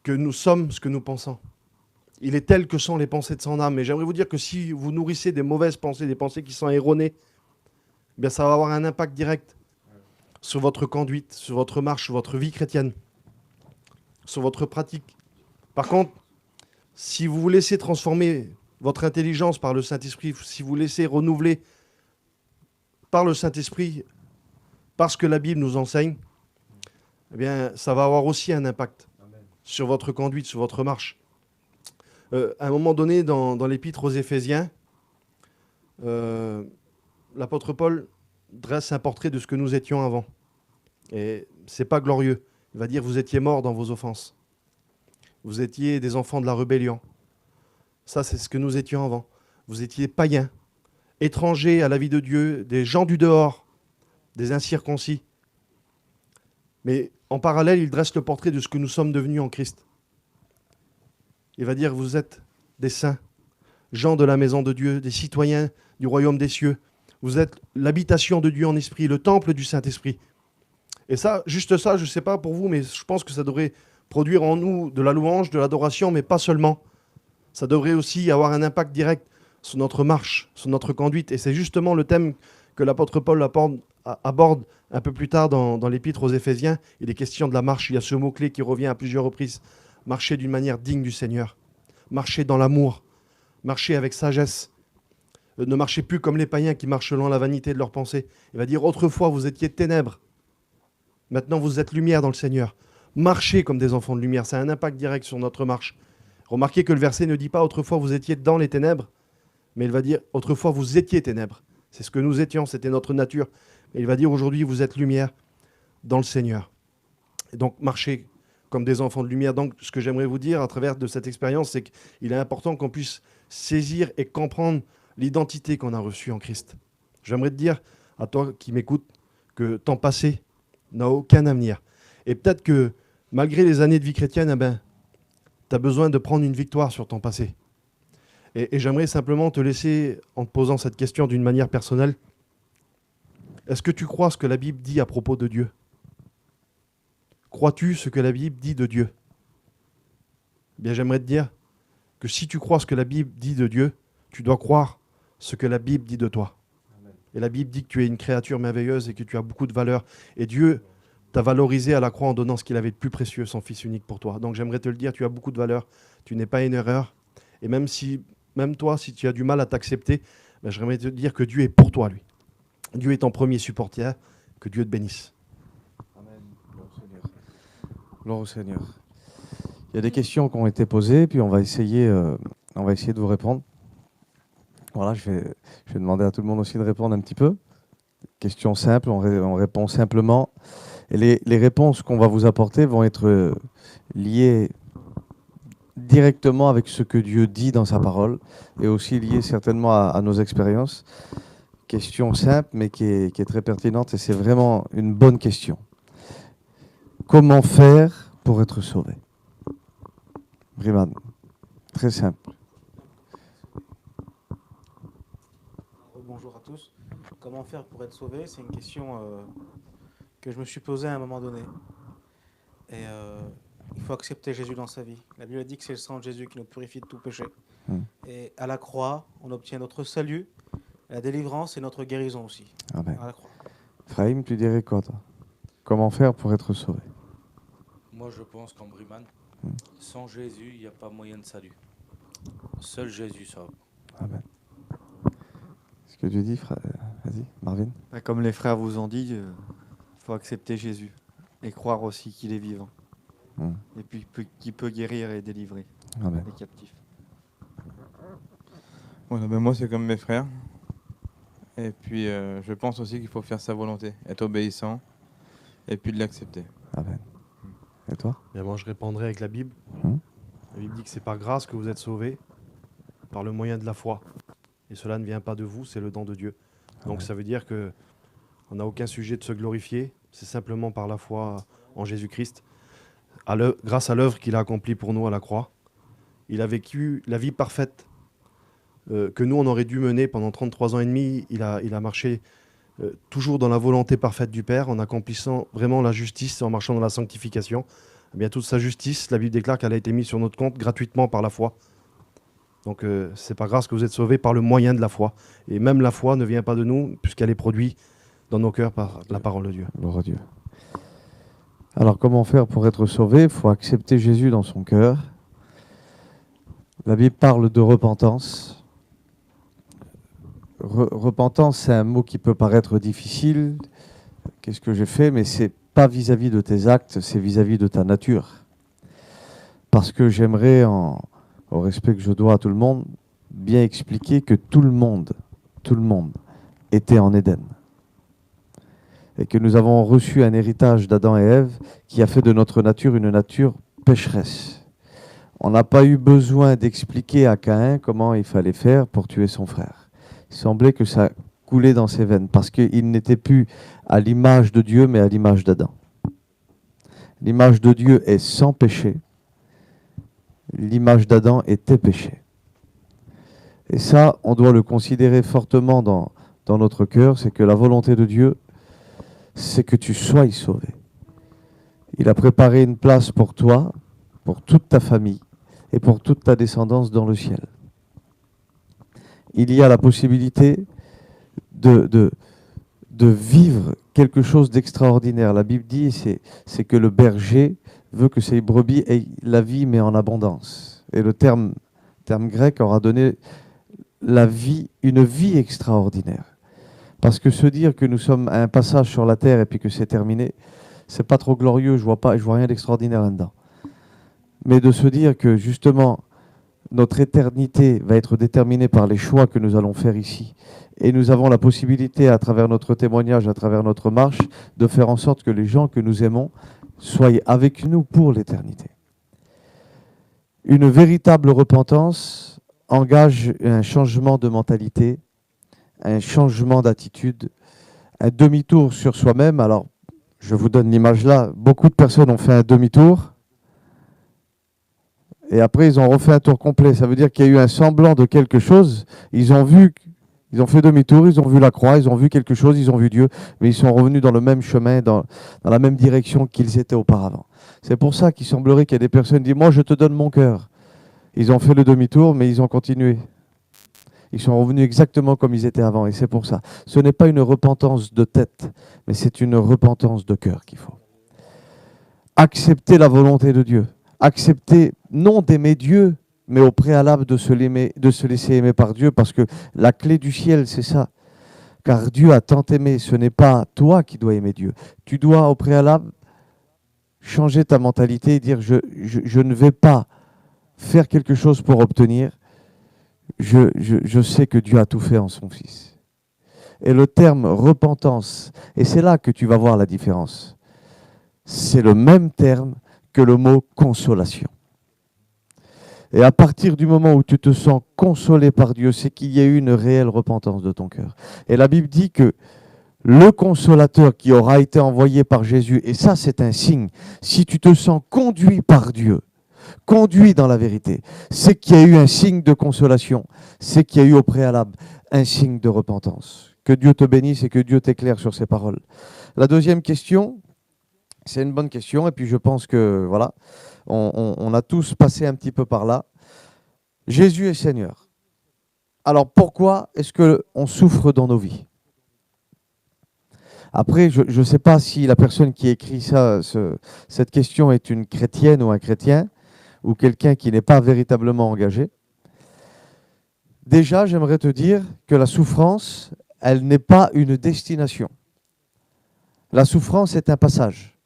que nous sommes ce que nous pensons. Il est tel que sont les pensées de son âme. Et j'aimerais vous dire que si vous nourrissez des mauvaises pensées, des pensées qui sont erronées, bien ça va avoir un impact direct sur votre conduite, sur votre marche, sur votre vie chrétienne, sur votre pratique. Par contre, si vous vous laissez transformer votre intelligence par le Saint-Esprit, si vous laissez renouveler par le Saint-Esprit, parce que la Bible nous enseigne, eh bien, ça va avoir aussi un impact sur votre conduite, sur votre marche. À un moment donné, dans l'épître aux Éphésiens, l'apôtre Paul dresse un portrait de ce que nous étions avant. Et c'est pas glorieux. Il va dire, vous étiez morts dans vos offenses. Vous étiez des enfants de la rébellion. Ça, c'est ce que nous étions avant. Vous étiez païens, étrangers à la vie de Dieu, des gens du dehors, des incirconcis. Mais en parallèle, il dresse le portrait de ce que nous sommes devenus en Christ. Il va dire, vous êtes des saints, gens de la maison de Dieu, des citoyens du royaume des cieux. Vous êtes l'habitation de Dieu en esprit, le temple du Saint-Esprit. Et ça, juste ça, je ne sais pas pour vous, mais je pense que ça devrait produire en nous de la louange, de l'adoration, mais pas seulement. Ça devrait aussi avoir un impact direct sur notre marche, sur notre conduite. Et c'est justement le thème que l'apôtre Paul aborde un peu plus tard dans l'épître aux Éphésiens. Il est question de la marche. Il y a ce mot-clé qui revient à plusieurs reprises. Marcher d'une manière digne du Seigneur. Marcher dans l'amour. Marcher avec sagesse. Ne marchez plus comme les païens qui marchent selon la vanité de leurs pensées. Il va dire, autrefois vous étiez ténèbres. Maintenant vous êtes lumière dans le Seigneur. Marchez comme des enfants de lumière. Ça a un impact direct sur notre marche. Remarquez que le verset ne dit pas autrefois vous étiez dans les ténèbres, mais il va dire autrefois vous étiez ténèbres. C'est ce que nous étions, c'était notre nature. Et il va dire aujourd'hui vous êtes lumière dans le Seigneur. Et donc marchez comme des enfants de lumière. Donc ce que j'aimerais vous dire à travers de cette expérience, c'est qu'il est important qu'on puisse saisir et comprendre l'identité qu'on a reçue en Christ. J'aimerais te dire à toi qui m'écoutes que ton passé n'a aucun avenir. Et peut-être que malgré les années de vie chrétienne, tu as besoin de prendre une victoire sur ton passé. Et j'aimerais simplement te laisser, en te posant cette question d'une manière personnelle, est-ce que tu crois ce que la Bible dit à propos de Dieu? Crois-tu ce que la Bible dit de Dieu? Eh bien, j'aimerais te dire que si tu crois ce que la Bible dit de Dieu, tu dois croire ce que la Bible dit de toi. Amen. Et la Bible dit que tu es une créature merveilleuse et que tu as beaucoup de valeur. Et Dieu t'a valorisé à la croix en donnant ce qu'il avait de plus précieux, son Fils unique pour toi. Donc j'aimerais te le dire, tu as beaucoup de valeur, tu n'es pas une erreur. Et même toi, si tu as du mal à t'accepter, j'aimerais te dire que Dieu est pour toi, lui. Dieu est ton premier supporter, que Dieu te bénisse. Amen. Gloire au Seigneur. Il y a des questions qui ont été posées, puis on va essayer de vous répondre. Voilà, je vais demander à tout le monde aussi de répondre un petit peu. Question simple, on répond simplement. Et les réponses qu'on va vous apporter vont être liées directement avec ce que Dieu dit dans sa parole et aussi liées certainement à nos expériences. Question simple, mais qui est très pertinente et c'est vraiment une bonne question. Comment faire pour être sauvé? Briman, très simple. Bonjour à tous. Comment faire pour être sauvé? C'est une question que je me suis posée à un moment donné. Et il faut accepter Jésus dans sa vie. La Bible dit que c'est le sang de Jésus qui nous purifie de tout péché. Et à la croix, on obtient notre salut, la délivrance et notre guérison aussi. Amen. À la croix. Frahim, tu dirais quoi, toi? Comment faire pour être sauvé? Moi, je pense qu'en Briman, sans Jésus, il n'y a pas moyen de salut. Seul Jésus sauve. Amen. Ce que tu dis, frère, vas-y, Marvin. Comme les frères vous ont dit, il faut accepter Jésus et croire aussi qu'il est vivant. Et puis qu'il peut guérir et délivrer Amen. les captifs. Voilà, ben moi, c'est comme mes frères. Et puis, je pense aussi qu'il faut faire sa volonté, être obéissant, et puis de l'accepter. Amen. Et toi? Bien, moi, je répondrai avec la Bible. La Bible dit que c'est par grâce que vous êtes sauvés, par le moyen de la foi. Et cela ne vient pas de vous, c'est le don de Dieu. Donc ça veut dire que on n'a aucun sujet de se glorifier, c'est simplement par la foi en Jésus-Christ. Grâce à l'œuvre qu'il a accomplie pour nous à la croix, il a vécu la vie parfaite que nous, on aurait dû mener pendant 33 ans et demi. Il a marché toujours dans la volonté parfaite du Père, en accomplissant vraiment la justice, en marchant dans la sanctification. Eh bien, toute sa justice, la Bible déclare qu'elle a été mise sur notre compte gratuitement par la foi. Donc, c'est par grâce que vous êtes sauvés par le moyen de la foi. Et même la foi ne vient pas de nous, puisqu'elle est produite dans nos cœurs par la parole de Dieu. Gloire à Dieu. Alors, comment faire pour être sauvé? Il faut accepter Jésus dans son cœur. La Bible parle de repentance. Repentance, c'est un mot qui peut paraître difficile. Qu'est-ce que j'ai fait? Mais c'est pas vis-à-vis de tes actes, c'est vis-à-vis de ta nature. Parce que j'aimerais, au respect que je dois à tout le monde, bien expliquer que tout le monde était en Éden. Et que nous avons reçu un héritage d'Adam et Ève qui a fait de notre nature une nature pécheresse. On n'a pas eu besoin d'expliquer à Caïn comment il fallait faire pour tuer son frère. Il semblait que ça coulait dans ses veines parce qu'il n'était plus à l'image de Dieu mais à l'image d'Adam. L'image de Dieu est sans péché. L'image d'Adam était péché. Et ça, on doit le considérer fortement dans notre cœur, c'est que la volonté de Dieu, c'est que tu sois sauvé. Il a préparé une place pour toi, pour toute ta famille et pour toute ta descendance dans le ciel. Il y a la possibilité de vivre quelque chose d'extraordinaire. La Bible dit, c'est que le berger veut que ses brebis aient la vie, mais en abondance. Et le terme grec aura donné la vie, une vie extraordinaire. Parce que se dire que nous sommes à un passage sur la terre et puis que c'est terminé, c'est pas trop glorieux, je vois rien d'extraordinaire là-dedans. Mais de se dire que justement, notre éternité va être déterminée par les choix que nous allons faire ici. Et nous avons la possibilité, à travers notre témoignage, à travers notre marche, de faire en sorte que les gens que nous aimons soient avec nous pour l'éternité. Une véritable repentance engage un changement de mentalité, un changement d'attitude, un demi-tour sur soi-même. Alors, je vous donne l'image là. Beaucoup de personnes ont fait un demi-tour et après, ils ont refait un tour complet. Ça veut dire qu'il y a eu un semblant de quelque chose. Ils ont fait demi-tour, ils ont vu la croix, ils ont vu quelque chose, ils ont vu Dieu, mais ils sont revenus dans le même chemin, dans la même direction qu'ils étaient auparavant. C'est pour ça qu'il semblerait qu'il y ait des personnes qui disent « Moi, je te donne mon cœur ». Ils ont fait le demi-tour, mais ils ont continué. Ils sont revenus exactement comme ils étaient avant, et c'est pour ça. Ce n'est pas une repentance de tête, mais c'est une repentance de cœur qu'il faut. Accepter la volonté de Dieu. Accepter, non d'aimer Dieu, mais au préalable de se laisser aimer par Dieu, parce que la clé du ciel, c'est ça. Car Dieu a tant aimé, ce n'est pas toi qui dois aimer Dieu. Tu dois au préalable changer ta mentalité et dire je ne vais pas faire quelque chose pour obtenir. Je sais que Dieu a tout fait en son Fils. Et le terme repentance, et c'est là que tu vas voir la différence. c'est le même terme que le mot consolation. Et à partir du moment où tu te sens consolé par Dieu, c'est qu'il y a eu une réelle repentance de ton cœur. Et la Bible dit que le consolateur qui aura été envoyé par Jésus, et ça c'est un signe, si tu te sens conduit par Dieu, conduit dans la vérité, c'est qu'il y a eu un signe de consolation, c'est qu'il y a eu au préalable un signe de repentance. Que Dieu te bénisse et que Dieu t'éclaire sur ces paroles. La deuxième question, c'est une bonne question, et puis je pense que voilà, on a tous passé un petit peu par là. Jésus est Seigneur. Alors pourquoi est-ce qu'on souffre dans nos vies? Après, je ne sais pas si la personne qui écrit cette question est une chrétienne ou un chrétien, ou quelqu'un qui n'est pas véritablement engagé. Déjà, j'aimerais te dire que la souffrance, elle n'est pas une destination. La souffrance est un passage.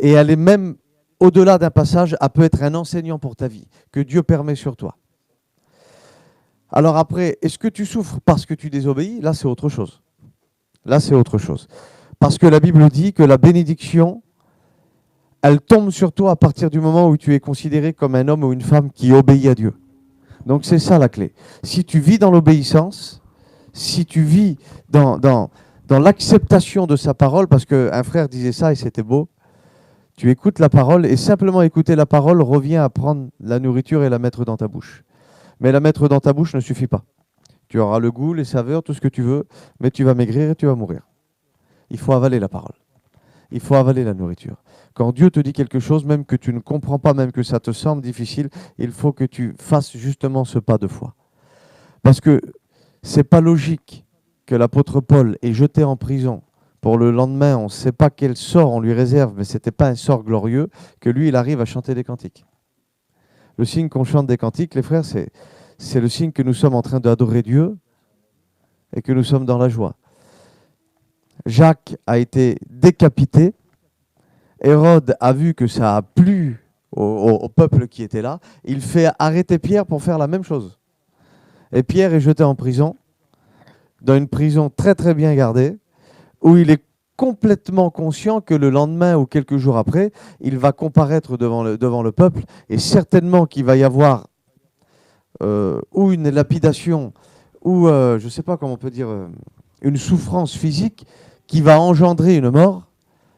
Et elle est même, au-delà d'un passage, elle peut être un enseignant pour ta vie, que Dieu permet sur toi. Alors après, est-ce que tu souffres parce que tu désobéis? Là, c'est autre chose. Là, c'est autre chose. Parce que la Bible dit que la bénédiction, elle tombe sur toi à partir du moment où tu es considéré comme un homme ou une femme qui obéit à Dieu. Donc c'est ça la clé. Si tu vis dans l'obéissance, si tu vis dans l'acceptation de sa parole, parce qu'un frère disait ça et c'était beau, tu écoutes la parole et simplement écouter la parole revient à prendre la nourriture et la mettre dans ta bouche. Mais la mettre dans ta bouche ne suffit pas. Tu auras le goût, les saveurs, tout ce que tu veux, mais tu vas maigrir et tu vas mourir. Il faut avaler la parole. Il faut avaler la nourriture. Quand Dieu te dit quelque chose, même que tu ne comprends pas, même que ça te semble difficile, il faut que tu fasses justement ce pas de foi. Parce que c'est pas logique que l'apôtre Paul est jeté en prison. Pour le lendemain, on ne sait pas quel sort on lui réserve, mais ce n'était pas un sort glorieux, que lui, il arrive à chanter des cantiques. Le signe qu'on chante des cantiques, les frères, c'est le signe que nous sommes en train d'adorer Dieu et que nous sommes dans la joie. Jacques a été décapité. Hérode a vu que ça a plu au peuple qui était là. Il fait arrêter Pierre pour faire la même chose. Et Pierre est jeté en prison, dans une prison très très bien gardée, où il est complètement conscient que le lendemain ou quelques jours après, il va comparaître devant le peuple et certainement qu'il va y avoir ou une lapidation ou, je ne sais pas comment on peut dire, une souffrance physique qui va engendrer une mort.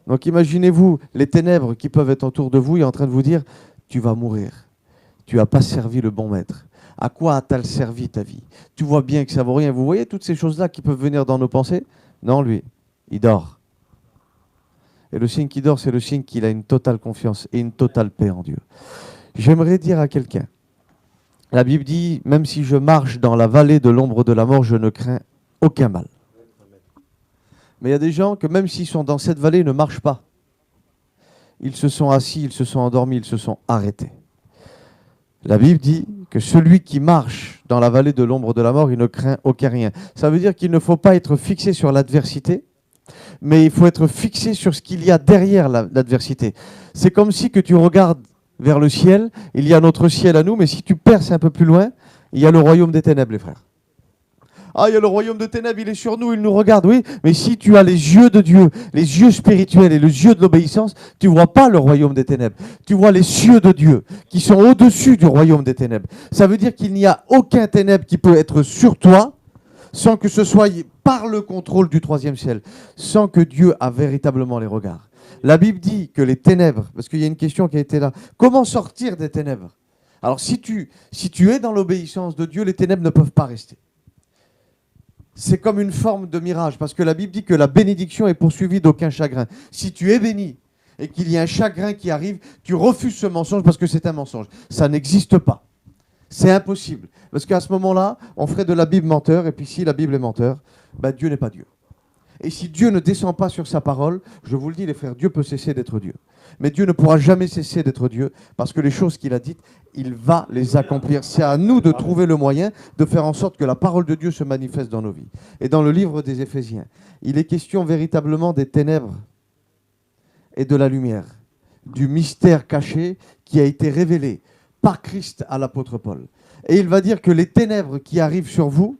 Donc imaginez-vous les ténèbres qui peuvent être autour de vous et en train de vous dire « tu vas mourir, tu n'as pas servi le bon maître ». À quoi a-t-elle servi ta vie? Tu vois bien que ça ne vaut rien. Vous voyez toutes ces choses-là qui peuvent venir dans nos pensées? Non, lui, il dort. Et le signe qui dort, c'est le signe qu'il a une totale confiance et une totale paix en Dieu. J'aimerais dire à quelqu'un, la Bible dit, même si je marche dans la vallée de l'ombre de la mort, je ne crains aucun mal. Mais il y a des gens que même s'ils sont dans cette vallée, ils ne marchent pas. Ils se sont assis, ils se sont endormis, ils se sont arrêtés. La Bible dit que celui qui marche dans la vallée de l'ombre de la mort, il ne craint aucun rien. Ça veut dire qu'il ne faut pas être fixé sur l'adversité, mais il faut être fixé sur ce qu'il y a derrière l'adversité. C'est comme si que tu regardes vers le ciel, il y a notre ciel à nous, mais si tu perces un peu plus loin, il y a le royaume des ténèbres, les frères. Ah, il y a le royaume de ténèbres, il est sur nous, il nous regarde, oui. Mais si tu as les yeux de Dieu, les yeux spirituels et les yeux de l'obéissance, tu ne vois pas le royaume des ténèbres. Tu vois les cieux de Dieu qui sont au-dessus du royaume des ténèbres. Ça veut dire qu'il n'y a aucun ténèbre qui peut être sur toi sans que ce soit par le contrôle du troisième ciel, sans que Dieu a véritablement les regards. La Bible dit que les ténèbres, parce qu'il y a une question qui a été là, comment sortir des ténèbres? Alors si tu es dans l'obéissance de Dieu, les ténèbres ne peuvent pas rester. C'est comme une forme de mirage, parce que la Bible dit que la bénédiction est poursuivie d'aucun chagrin. Si tu es béni et qu'il y a un chagrin qui arrive, tu refuses ce mensonge parce que c'est un mensonge. Ça n'existe pas. C'est impossible. Parce qu'à ce moment-là, on ferait de la Bible menteur, et puis si la Bible est menteur, ben Dieu n'est pas Dieu. Et si Dieu ne descend pas sur sa parole, je vous le dis les frères, Dieu peut cesser d'être Dieu. Mais Dieu ne pourra jamais cesser d'être Dieu, parce que les choses qu'il a dites, il va les accomplir. C'est à nous de trouver le moyen de faire en sorte que la parole de Dieu se manifeste dans nos vies. Et dans le livre des Éphésiens, il est question véritablement des ténèbres et de la lumière, du mystère caché qui a été révélé par Christ à l'apôtre Paul. Et il va dire que les ténèbres qui arrivent sur vous,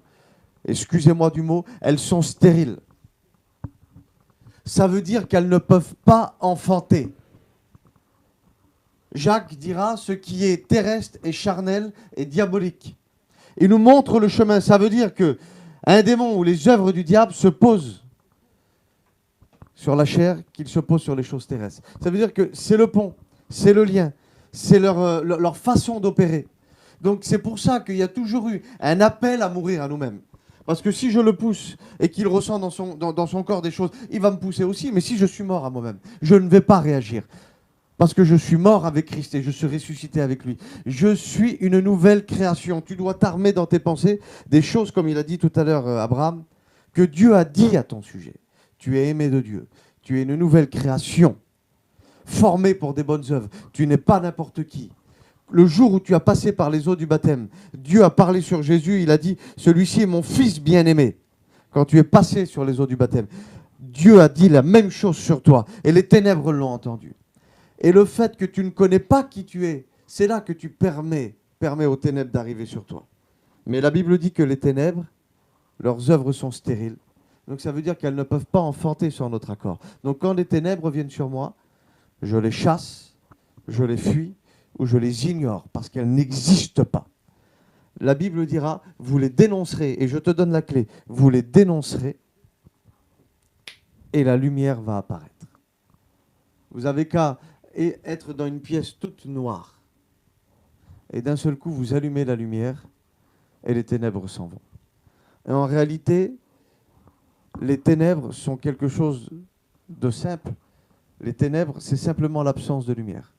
excusez-moi du mot, elles sont stériles. ça veut dire qu'elles ne peuvent pas enfanter. Jacques dira, ce qui est terrestre et charnel est diabolique. Il nous montre le chemin. Ça veut dire que un démon ou les œuvres du diable se posent sur la chair qu'il se pose sur les choses terrestres. Ça veut dire que c'est le pont, c'est le lien, c'est leur façon d'opérer. Donc c'est pour ça qu'il y a toujours eu un appel à mourir à nous-mêmes. Parce que si je le pousse et qu'il ressent dans son corps des choses, il va me pousser aussi. Mais si je suis mort à moi-même, je ne vais pas réagir. Parce que je suis mort avec Christ et je suis ressuscité avec lui. Je suis une nouvelle création. Tu dois t'armer dans tes pensées des choses, comme il a dit tout à l'heure Abraham, que Dieu a dit à ton sujet. Tu es aimé de Dieu. Tu es une nouvelle création, formée pour des bonnes œuvres. Tu n'es pas n'importe qui. Le jour où tu as passé par les eaux du baptême, Dieu a parlé sur Jésus, il a dit « Celui-ci est mon fils bien-aimé ». Quand tu es passé sur les eaux du baptême, Dieu a dit la même chose sur toi et les ténèbres l'ont entendu. Et le fait que tu ne connais pas qui tu es, c'est là que tu permets aux ténèbres d'arriver sur toi. Mais la Bible dit que les ténèbres, leurs œuvres sont stériles. Donc ça veut dire qu'elles ne peuvent pas enfanter sur notre accord. Donc quand les ténèbres viennent sur moi, je les chasse, je les fuis ou je les ignore parce qu'elles n'existent pas. La Bible dira, vous les dénoncerez, et je te donne la clé, vous les dénoncerez et la lumière va apparaître. Vous avez qu'à être dans une pièce toute noire et d'un seul coup vous allumez la lumière et les ténèbres s'en vont. Et en réalité, les ténèbres sont quelque chose de simple. Les ténèbres, c'est simplement l'absence de lumière.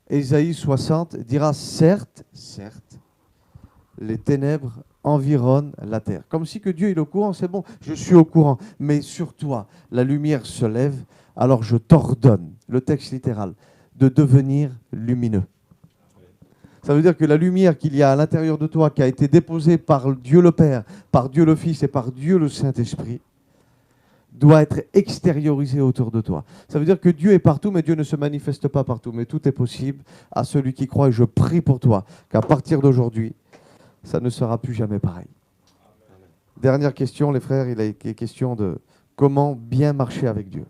Ésaïe 60 dira, certes, les ténèbres environnent la terre. Comme si que Dieu est au courant, c'est bon, je suis au courant. Mais sur toi, la lumière se lève, alors je t'ordonne, le texte littéral, de devenir lumineux. Ça veut dire que la lumière qu'il y a à l'intérieur de toi, qui a été déposée par Dieu le Père, par Dieu le Fils et par Dieu le Saint-Esprit, doit être extériorisée autour de toi. Ça veut dire que Dieu est partout, mais Dieu ne se manifeste pas partout. Mais tout est possible à celui qui croit. Et je prie pour toi qu'à partir d'aujourd'hui, ça ne sera plus jamais pareil. Dernière question, les frères, il a été question de comment bien marcher avec Dieu.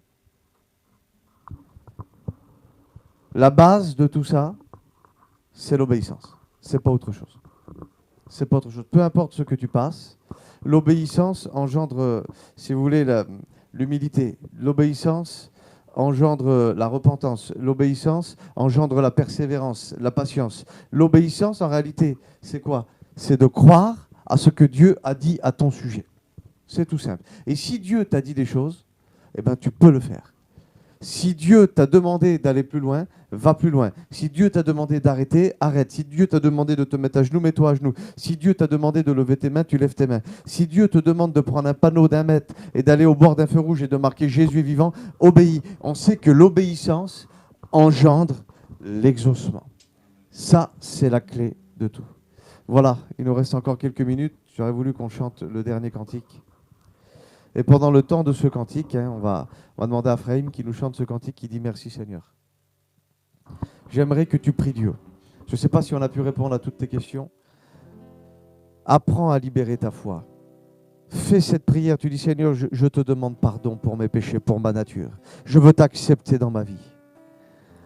La base de tout ça, c'est l'obéissance. C'est pas autre chose. C'est pas autre chose. Peu importe ce que tu passes, l'obéissance engendre, si vous voulez, l'humilité. L'obéissance engendre la repentance. L'obéissance engendre la persévérance, la patience. L'obéissance, en réalité, c'est quoi? C'est de croire à ce que Dieu a dit à ton sujet. C'est tout simple. Et si Dieu t'a dit des choses, eh ben, tu peux le faire. Si Dieu t'a demandé d'aller plus loin, va plus loin. Si Dieu t'a demandé d'arrêter, arrête. Si Dieu t'a demandé de te mettre à genoux, mets-toi à genoux. Si Dieu t'a demandé de lever tes mains, tu lèves tes mains. Si Dieu te demande de prendre un panneau d'1 mètre et d'aller au bord d'un feu rouge et de marquer Jésus est vivant, obéis. On sait que l'obéissance engendre l'exaucement. Ça, c'est la clé de tout. Voilà, il nous reste encore quelques minutes. J'aurais voulu qu'on chante le dernier cantique. Et pendant le temps de ce cantique, on va demander à Frahim qui nous chante ce cantique qui dit « Merci Seigneur ». J'aimerais que tu pries Dieu. Je ne sais pas si on a pu répondre à toutes tes questions. Apprends à libérer ta foi. Fais cette prière. Tu dis « Seigneur, je te demande pardon pour mes péchés, pour ma nature. Je veux t'accepter dans ma vie.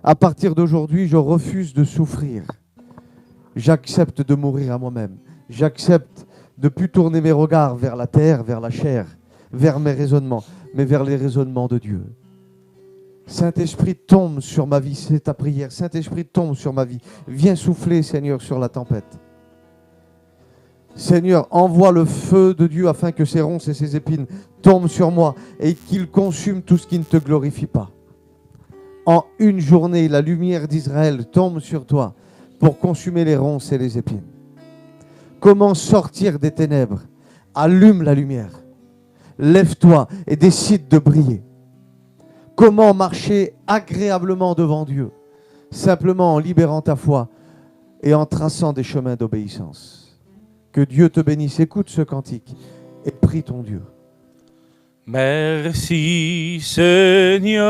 À partir d'aujourd'hui, je refuse de souffrir. J'accepte de mourir à moi-même. J'accepte de ne plus tourner mes regards vers la terre, vers la chair, vers mes raisonnements, mais vers les raisonnements de Dieu. Saint-Esprit, tombe sur ma vie, c'est ta prière. Saint-Esprit, tombe sur ma vie. Viens souffler, Seigneur, sur la tempête. Seigneur, envoie le feu de Dieu afin que ces ronces et ces épines tombent sur moi et qu'ils consument tout ce qui ne te glorifie pas. En une journée, la lumière d'Israël tombe sur toi pour consumer les ronces et les épines. Comment sortir des ténèbres? Allume la lumière. Lève-toi et décide de briller. Comment marcher agréablement devant Dieu? Simplement en libérant ta foi et en traçant des chemins d'obéissance. Que Dieu te bénisse. Écoute ce cantique et prie ton Dieu. Merci Seigneur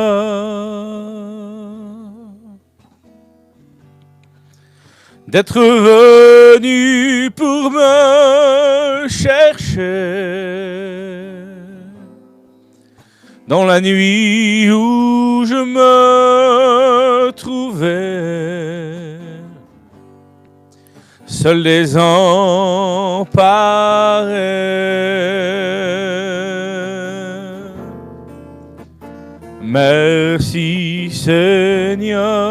d'être venu pour me chercher. dans la nuit où je me trouvais, seul désemparé. Merci Seigneur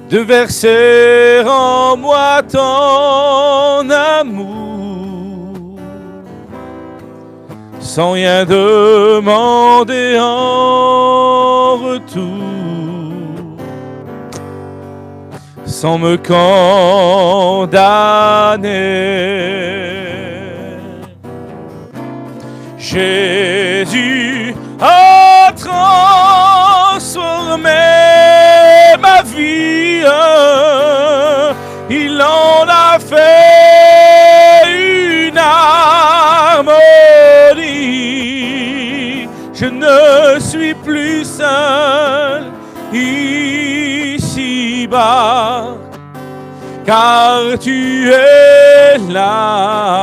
de verser en moi ton amour, sans rien demander en retour, sans me condamner. Jésus a transformé ma vie, il en a fait une harmonie. Je ne suis plus seul ici-bas, car tu es là.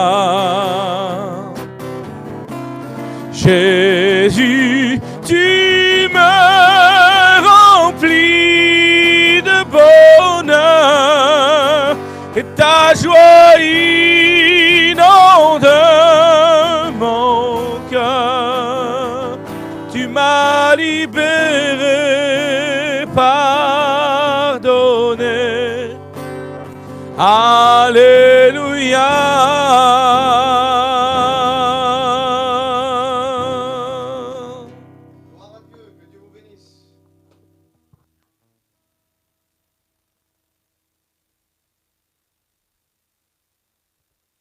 Jésus, tu me remplis de bonheur et ta joie inonde mon cœur. Tu m'as libéré, pardonné. Alléluia.